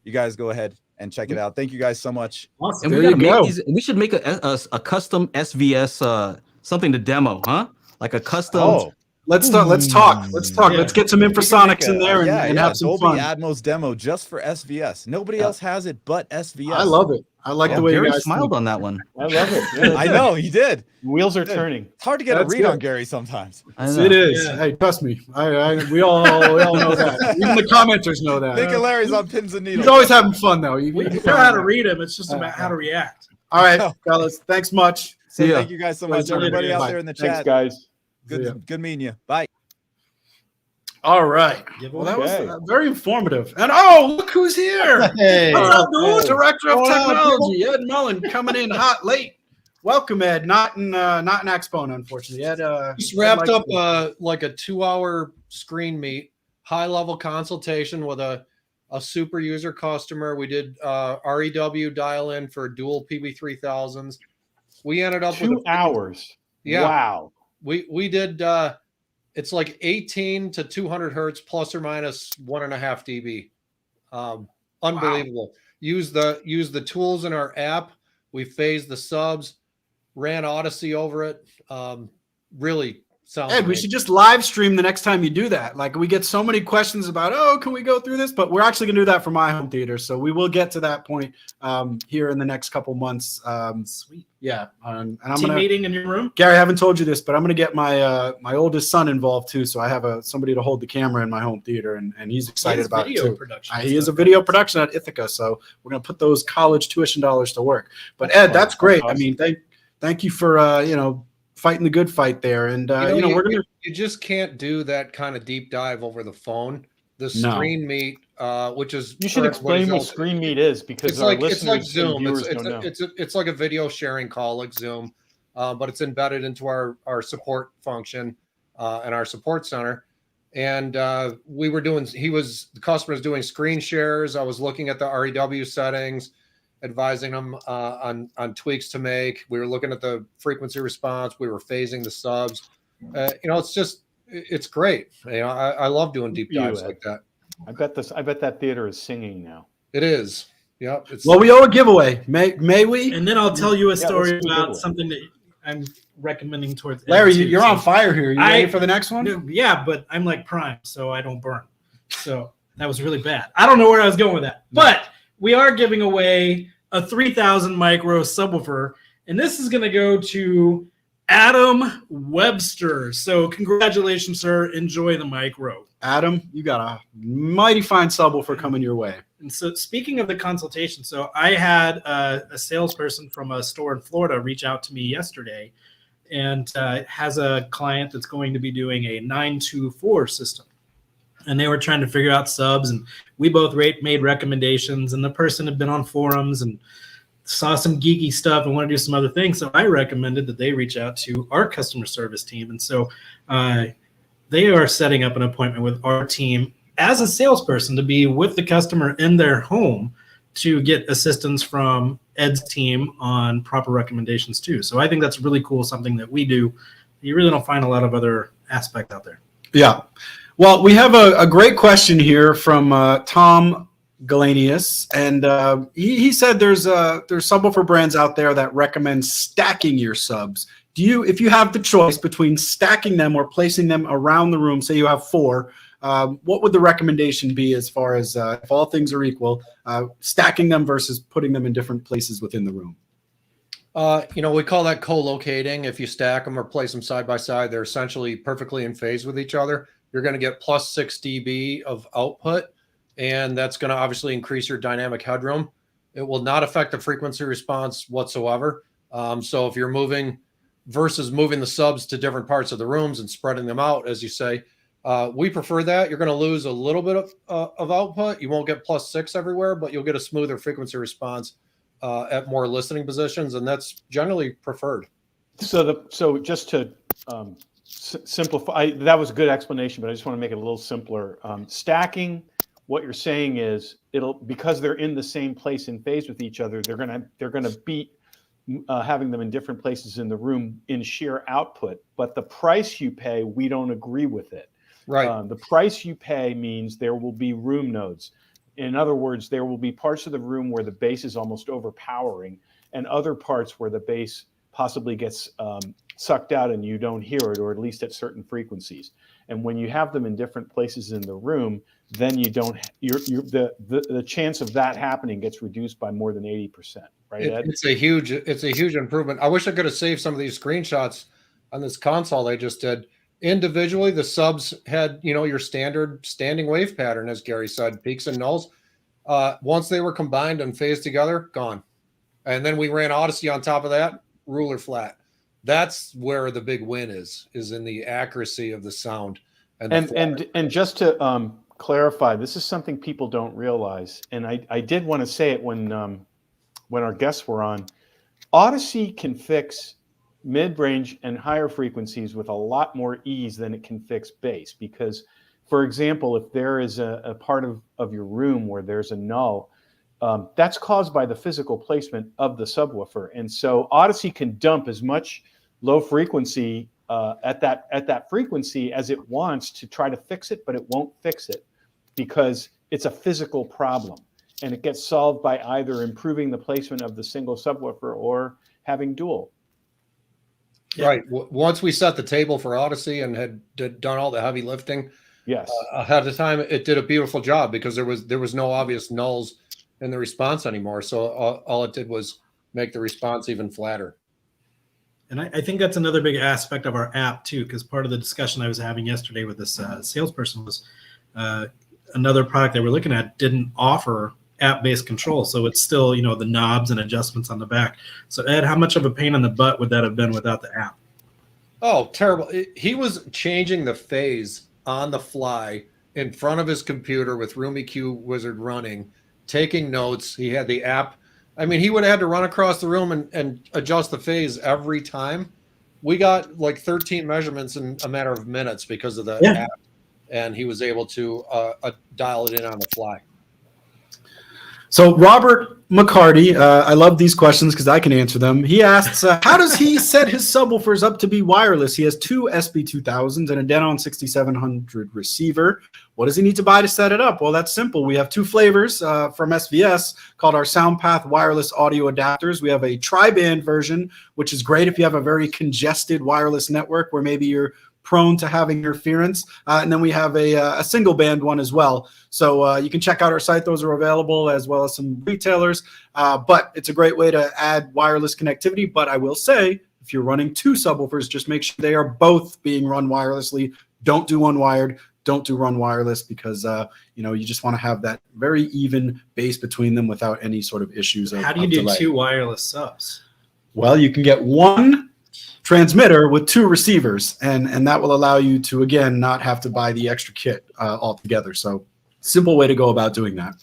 You guys go ahead and check it out. Thank you guys so much. Awesome. And There we should make a custom SVS something to demo, huh? Like a custom. Oh, Let's talk. Let's talk. Yeah. Let's get some infrasonics in there and have some Dolby fun. Atmos demo just for SVS. Nobody else has it but SVS. I love it. I like the way Gary you guys smiled think. on that one. I love it. Yeah. I know he did. Wheels are turning. It's hard to get That's a read good. on Gary sometimes. I know. It is. Yeah. Hey, trust me. We all know that. Even the commenters know that. Nick and Larry's on pins and needles. He's always having fun though. We know how to read them. It's just about how to react. All right, fellas. Thanks much. So See ya. thank you guys so much, Thanks, everybody out Bye. there in the Thanks, chat. guys. See ya. Good meeting you. Bye. All right. Give Well, that was Okay. very informative. And look who's here. Hey. What's up, dude? Hey. Director of What's up, Technology, Ed Mullen, coming in hot late. Welcome, Ed. Not in AXPONA, unfortunately. Ed Just wrapped up like a 2-hour screen meet, high level consultation with a super user customer. We did REW dial in for dual PB3000s. We ended up with 2 hours. Yeah. Wow. We did it's like 18 to 200 hertz plus or minus 1.5 dB. Unbelievable. Use the tools in our app. We phased the subs, ran Odyssey over it. Really sounds Ed, we great. should just live stream the next time you do that. Like, we get so many questions about, can we go through this? But we're actually going to do that for my home theater. So we will get to that point here in the next couple months. Sweet. Yeah. And I'm Team going to, meeting in your room. Gary, I haven't told you this, but I'm going to get my oldest son involved too. So I have somebody to hold the camera in my home theater, and he's excited about it too. Production. He is a video production at Ithaca. So we're going to put those college tuition dollars to work. But Ed, that's great. I mean, thank you for, fighting the good fight there. And, we're going to. You just can't do that kind of deep dive over the phone. The screen meet, which is You should explain what screen meet is because it's our like listeners Zoom. and viewers don't know. It's like a video sharing call like Zoom, but it's embedded into our support function and our support center. And the customer's doing screen shares. I was looking at the REW settings, advising them on tweaks to make. We were looking at the frequency response. We were phasing the subs. It's great. I love doing deep dives like that. I bet that theater is singing now. It is. Yep. Well, we owe a giveaway. May we? And then I'll tell you a story let's do about it. something that I'm recommending towards Ed, Larry, too. you're on fire here. You ready for the next one? No, yeah, but I'm like Prime, so I don't burn. So that was really bad. I don't know where I was going with that. But we are giving away a 3000 micro subwoofer, and this is going to go to Adam Webster. So congratulations, sir. Enjoy the micro. Adam, you got a mighty fine subwoofer coming your way. And so speaking of the consultation, so I had a salesperson from a store in Florida reach out to me yesterday and has a client that's going to be doing a 924 system. And they were trying to figure out subs, and we both made recommendations, and the person had been on forums and saw some geeky stuff and wanted to do some other things. So I recommended that they reach out to our customer service team. And so they are setting up an appointment with our team as a salesperson to be with the customer in their home to get assistance from Ed's team on proper recommendations too. So I think that's really cool, something that we do. You really don't find a lot of other aspects out there. Yeah. Well, we have a great question here from Tom Galanius, and he said there's subwoofer brands out there that recommend stacking your subs if you have the choice between stacking them or placing them around the room, say you have 4, what would the recommendation be as far as if all things are equal, stacking them versus putting them in different places within the room? We call that colocating. If you stack them or place them side by side, they're essentially perfectly in phase with each other. You're going to get plus 6 dB of output, and that's going to obviously increase your dynamic headroom. It will not affect the frequency response whatsoever. So if you're moving the subs to different parts of the rooms and spreading them out, as you say, we prefer that. You're going to lose a little bit of output. You won't get plus 6 everywhere, but you'll get a smoother frequency response at more listening positions, and that's generally preferred. So just to simplify, that was a good explanation, but I just want to make it a little simpler. Stacking, what you're saying is because they're in the same place in phase with each other, they're gonna beat having them in different places in the room in sheer output. But the price you pay, we don't agree with it. Right. The price you pay means there will be room nodes. In other words, there will be parts of the room where the bass is almost overpowering, and other parts where the bass possibly gets sucked out and you don't hear it, or at least at certain frequencies. And when you have them in different places in the room, then you don't. The chance of that happening gets reduced by more than 80%. Right, Ed? It's a huge improvement. I wish I could have saved some of these screenshots on this console I just did. Individually, the subs had, your standard standing wave pattern, as Gary said, peaks and nulls. Once they were combined and phased together, gone. And then we ran Odyssey on top of that, ruler flat. That's where the big win is in the accuracy of the sound. And just to clarify, this is something people don't realize, and I did want to say it when our guests were on. Odyssey can fix mid-range and higher frequencies with a lot more ease than it can fix bass, because, for example, if there is a part of your room where there's a null, that's caused by the physical placement of the subwoofer. And so Odyssey can dump as much low frequency at that frequency as it wants to try to fix it, but it won't fix it because it's a physical problem. And it gets solved by either improving the placement of the single subwoofer or having dual. Right. Once we set the table for Odyssey and had done all the heavy lifting, yes, ahead of time, it did a beautiful job because there was no obvious nulls in the response anymore. So all it did was make the response even flatter. And I think that's another big aspect of our app too, because part of the discussion I was having yesterday with this salesperson was another product that we're looking at didn't offer app-based control, so it's still the knobs and adjustments on the back. So Ed, how much of a pain in the butt would that have been without the app? Oh, terrible. He was changing the phase on the fly in front of his computer with Room EQ Wizard running, taking notes. He had the app. I mean, he would have had to run across the room and adjust the phase every time. We got like 13 measurements in a matter of minutes because of the app, and he was able to dial it in on the fly. So Robert McCarty, I love these questions because I can answer them. He asks, how does he set his subwoofers up to be wireless? He has 2 SB2000s and a Denon 6700 receiver. What does he need to buy to set it up? Well, that's simple. We have 2 flavors from SVS called our SoundPath wireless audio adapters. We have a tri-band version, which is great if you have a very congested wireless network where maybe you're prone to having interference. And then we have a single band one as well. So you can check out our site. Those are available as well as some retailers. But it's a great way to add wireless connectivity. But I will say, if you're running 2 subwoofers, just make sure they are both being run wirelessly. Don't do unwired. Don't do run wireless because you just want to have that very even bass between them without any sort of issues. How do you do delay? 2 wireless subs? Well, you can get 1 transmitter with 2 receivers, and that will allow you to, again, not have to buy the extra kit altogether. So simple way to go about doing that.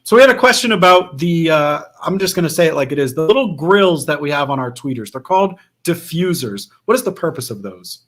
So we had a question about the, I'm just going to say it like it is, the little grills that we have on our tweeters. They're called diffusers. What is the purpose of those?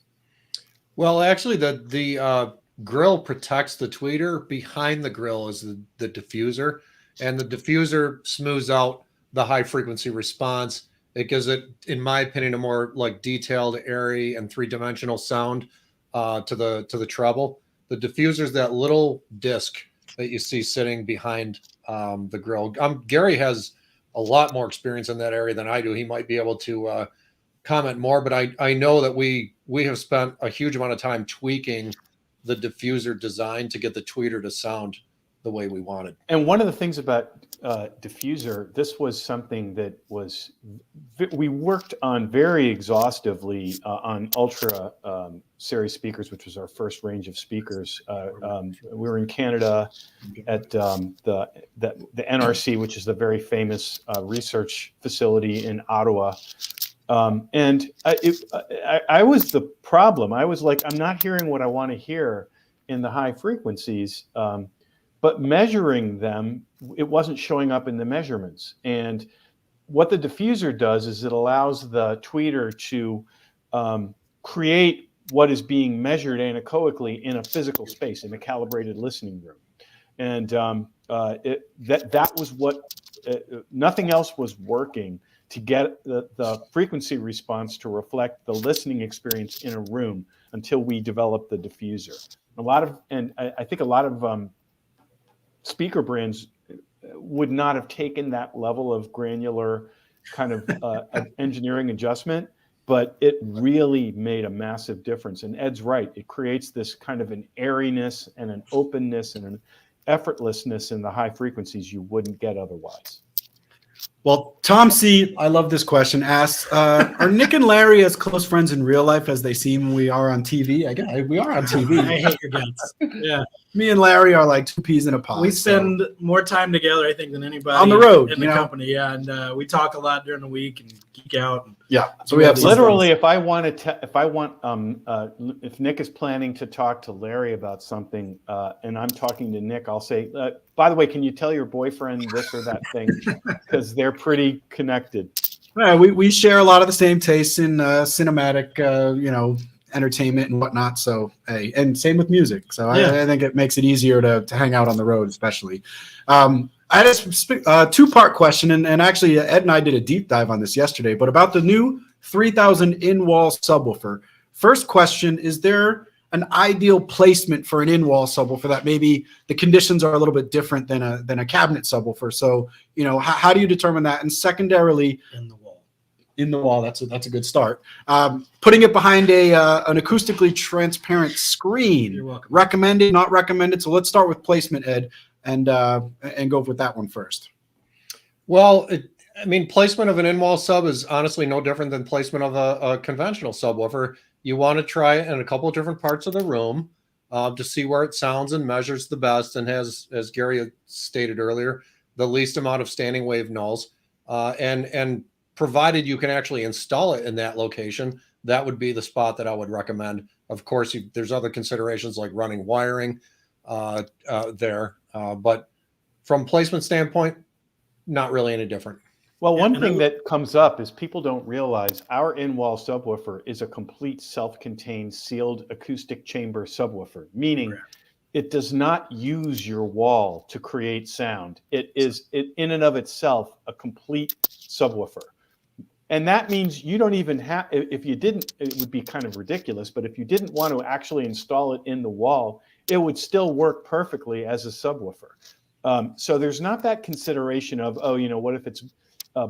Well, actually, the grill protects the tweeter. Behind the grill is the diffuser, and the diffuser smooths out the high frequency response. It gives it, in my opinion, a more like detailed, airy, and 3-dimensional sound to the treble. The diffuser is that little disc that you see sitting behind the grill. Gary has a lot more experience in that area than I do. He might be able to comment more, but I know that we have spent a huge amount of time tweaking the diffuser design to get the tweeter to sound the way we wanted. And one of the things about diffuser, this was something that we worked on very exhaustively on Ultra series speakers, which was our first range of speakers. We were in Canada at the NRC, which is the very famous research facility in Ottawa. And I was the problem. I was like, I'm not hearing what I want to hear in the high frequencies. But measuring them, it wasn't showing up in the measurements. And what the diffuser does is it allows the tweeter to create what is being measured anechoically in a physical space, in a calibrated listening room. And that was what, nothing else was working to get the frequency response to reflect the listening experience in a room until we developed the diffuser. I think a lot of speaker brands would not have taken that level of granular kind of engineering adjustment, but it really made a massive difference. And Ed's right. It creates this kind of an airiness and an openness and an effortlessness in the high frequencies you wouldn't get otherwise. Well, Tom C., I love this question, asks, are Nick and Larry as close friends in real life as they seem when we are on TV? I guess we are on TV. I hate your guts. Yeah. Me and Larry are like two peas in a pod. We spend more time together, I think, than anybody on the road in the company. Yeah, and we talk a lot during the week and geek out. And yeah, so we have literally. If Nick is planning to talk to Larry about something, and I'm talking to Nick, I'll say, by the way, can you tell your boyfriend this or that thing? Because they're pretty connected. Yeah, we share a lot of the same tastes in cinematic, entertainment and whatnot. So, hey, and same with music. So I think it makes it easier to hang out on the road, especially. I had a two-part question, and actually Ed and I did a deep dive on this yesterday, but about the new 3000 in-wall subwoofer. First question, is there an ideal placement for an in-wall subwoofer that maybe the conditions are a little bit different than a cabinet subwoofer? So, how do you determine that? And secondarily, in the wall, that's a good start. Putting it behind an acoustically transparent screen. You're welcome. Recommended, not recommended. So let's start with placement, Ed, and go with that one first. Well, placement of an in-wall sub is honestly no different than placement of a conventional subwoofer. You want to try it in a couple of different parts of the room to see where it sounds and measures the best, and has, as Gary had stated earlier, the least amount of standing wave nulls. And provided you can actually install it in that location, that would be the spot that I would recommend. Of course, there's other considerations like running wiring there, but from placement standpoint, not really any different. Well, one thing that comes up is people don't realize our in-wall subwoofer is a complete self-contained sealed acoustic chamber subwoofer, meaning it does not use your wall to create sound. It is in and of itself a complete subwoofer. And that means you don't even have, if you didn't, it would be kind of ridiculous, but if you didn't want to actually install it in the wall, it would still work perfectly as a subwoofer. So there's not that consideration of, what if it's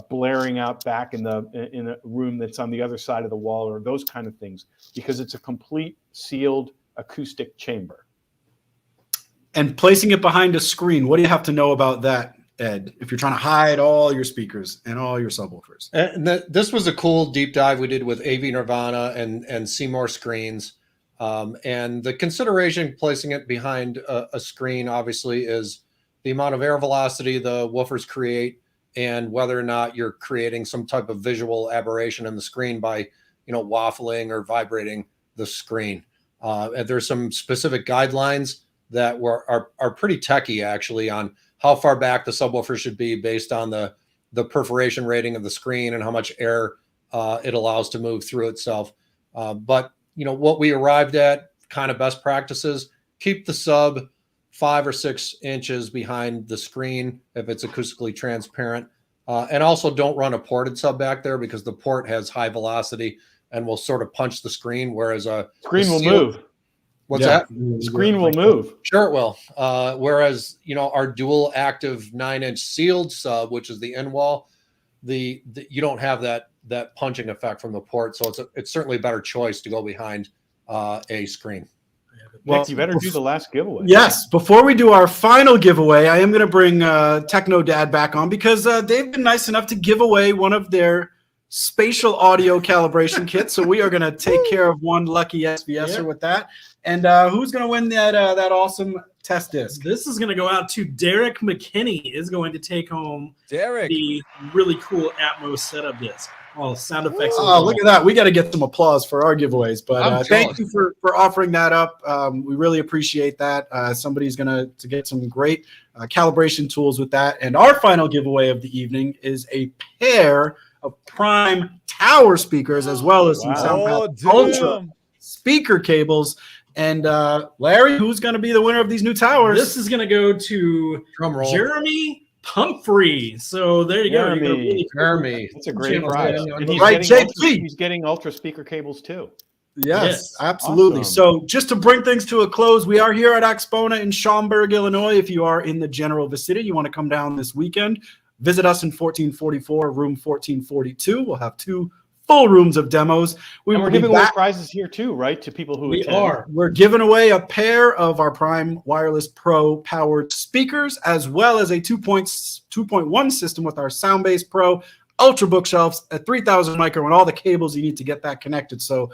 blaring out back in a room that's on the other side of the wall, or those kind of things, because it's a complete sealed acoustic chamber. And placing it behind a screen, what do you have to know about that, Ed, if you're trying to hide all your speakers and all your subwoofers? And this was a cool deep dive we did with AV Nirvana and Seymour screens. And the consideration placing it behind a screen, obviously, is the amount of air velocity the woofers create, and whether or not you're creating some type of visual aberration in the screen by, waffling or vibrating the screen. And there's some specific guidelines that are pretty techy, actually, on how far back the subwoofer should be based on the perforation rating of the screen and how much air it allows to move through itself. But what we arrived at, kind of best practices, keep the sub 5 or 6 inches behind the screen if it's acoustically transparent. And also don't run a ported sub back there, because the port has high velocity and will sort of punch the screen, whereas screen will move. What's that? Screen will move. Sure it will. Whereas, our dual active 9-inch sealed sub, which is the in wall, you don't have that punching effect from the port. So it's certainly a better choice to go behind a screen. Well, you better do the last giveaway. Yes. Before we do our final giveaway, I am going to bring Techno Dad back on because they've been nice enough to give away one of their spatial audio calibration kits. So we are going to take care of one lucky SVSer with that. And who's going to win that awesome test disc? This is going to go out to Derek McKinney. Is going to take home Derek, the really cool Atmos setup disc. All sound effects. Oh, look at that. We got to get some applause for our giveaways. But thank you for offering that up. We really appreciate that. Somebody's going to get some great calibration tools with that. And our final giveaway of the evening is a pair of Prime tower speakers as well as some SoundPath Ultra speaker cables. And Larry, who's going to be the winner of these new towers? This is going to go to Drum roll. Jeremy Pumphrey. So there you go. Jeremy. That's a great prize. And he's getting Ultra speaker cables too. Yes, absolutely. Awesome. So just to bring things to a close, we are here at AXPONA in Schaumburg, Illinois. If you are in the general vicinity, you want to come down this weekend, visit us in 1444, room 1442. We'll have 2 full rooms of demos. We're giving away prizes here too, right? To people who attend. We're giving away a pair of our Prime Wireless Pro powered speakers, as well as a 2.1 system with our Soundbase Pro Ultra bookshelves at 3,000 micro and all the cables you need to get that connected. So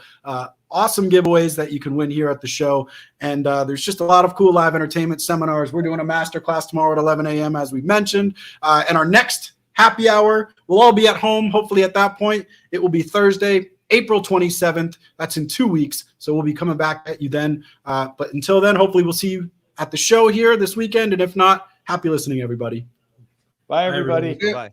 awesome giveaways that you can win here at the show. And there's just a lot of cool live entertainment seminars. We're doing a masterclass tomorrow at 11 a.m. as we mentioned. And our next happy hour, we'll all be at home. Hopefully at that point, it will be Thursday, April 27th. That's in 2 weeks. So we'll be coming back at you then. But until then, hopefully we'll see you at the show here this weekend. And if not, happy listening, everybody. Bye, everybody. bye.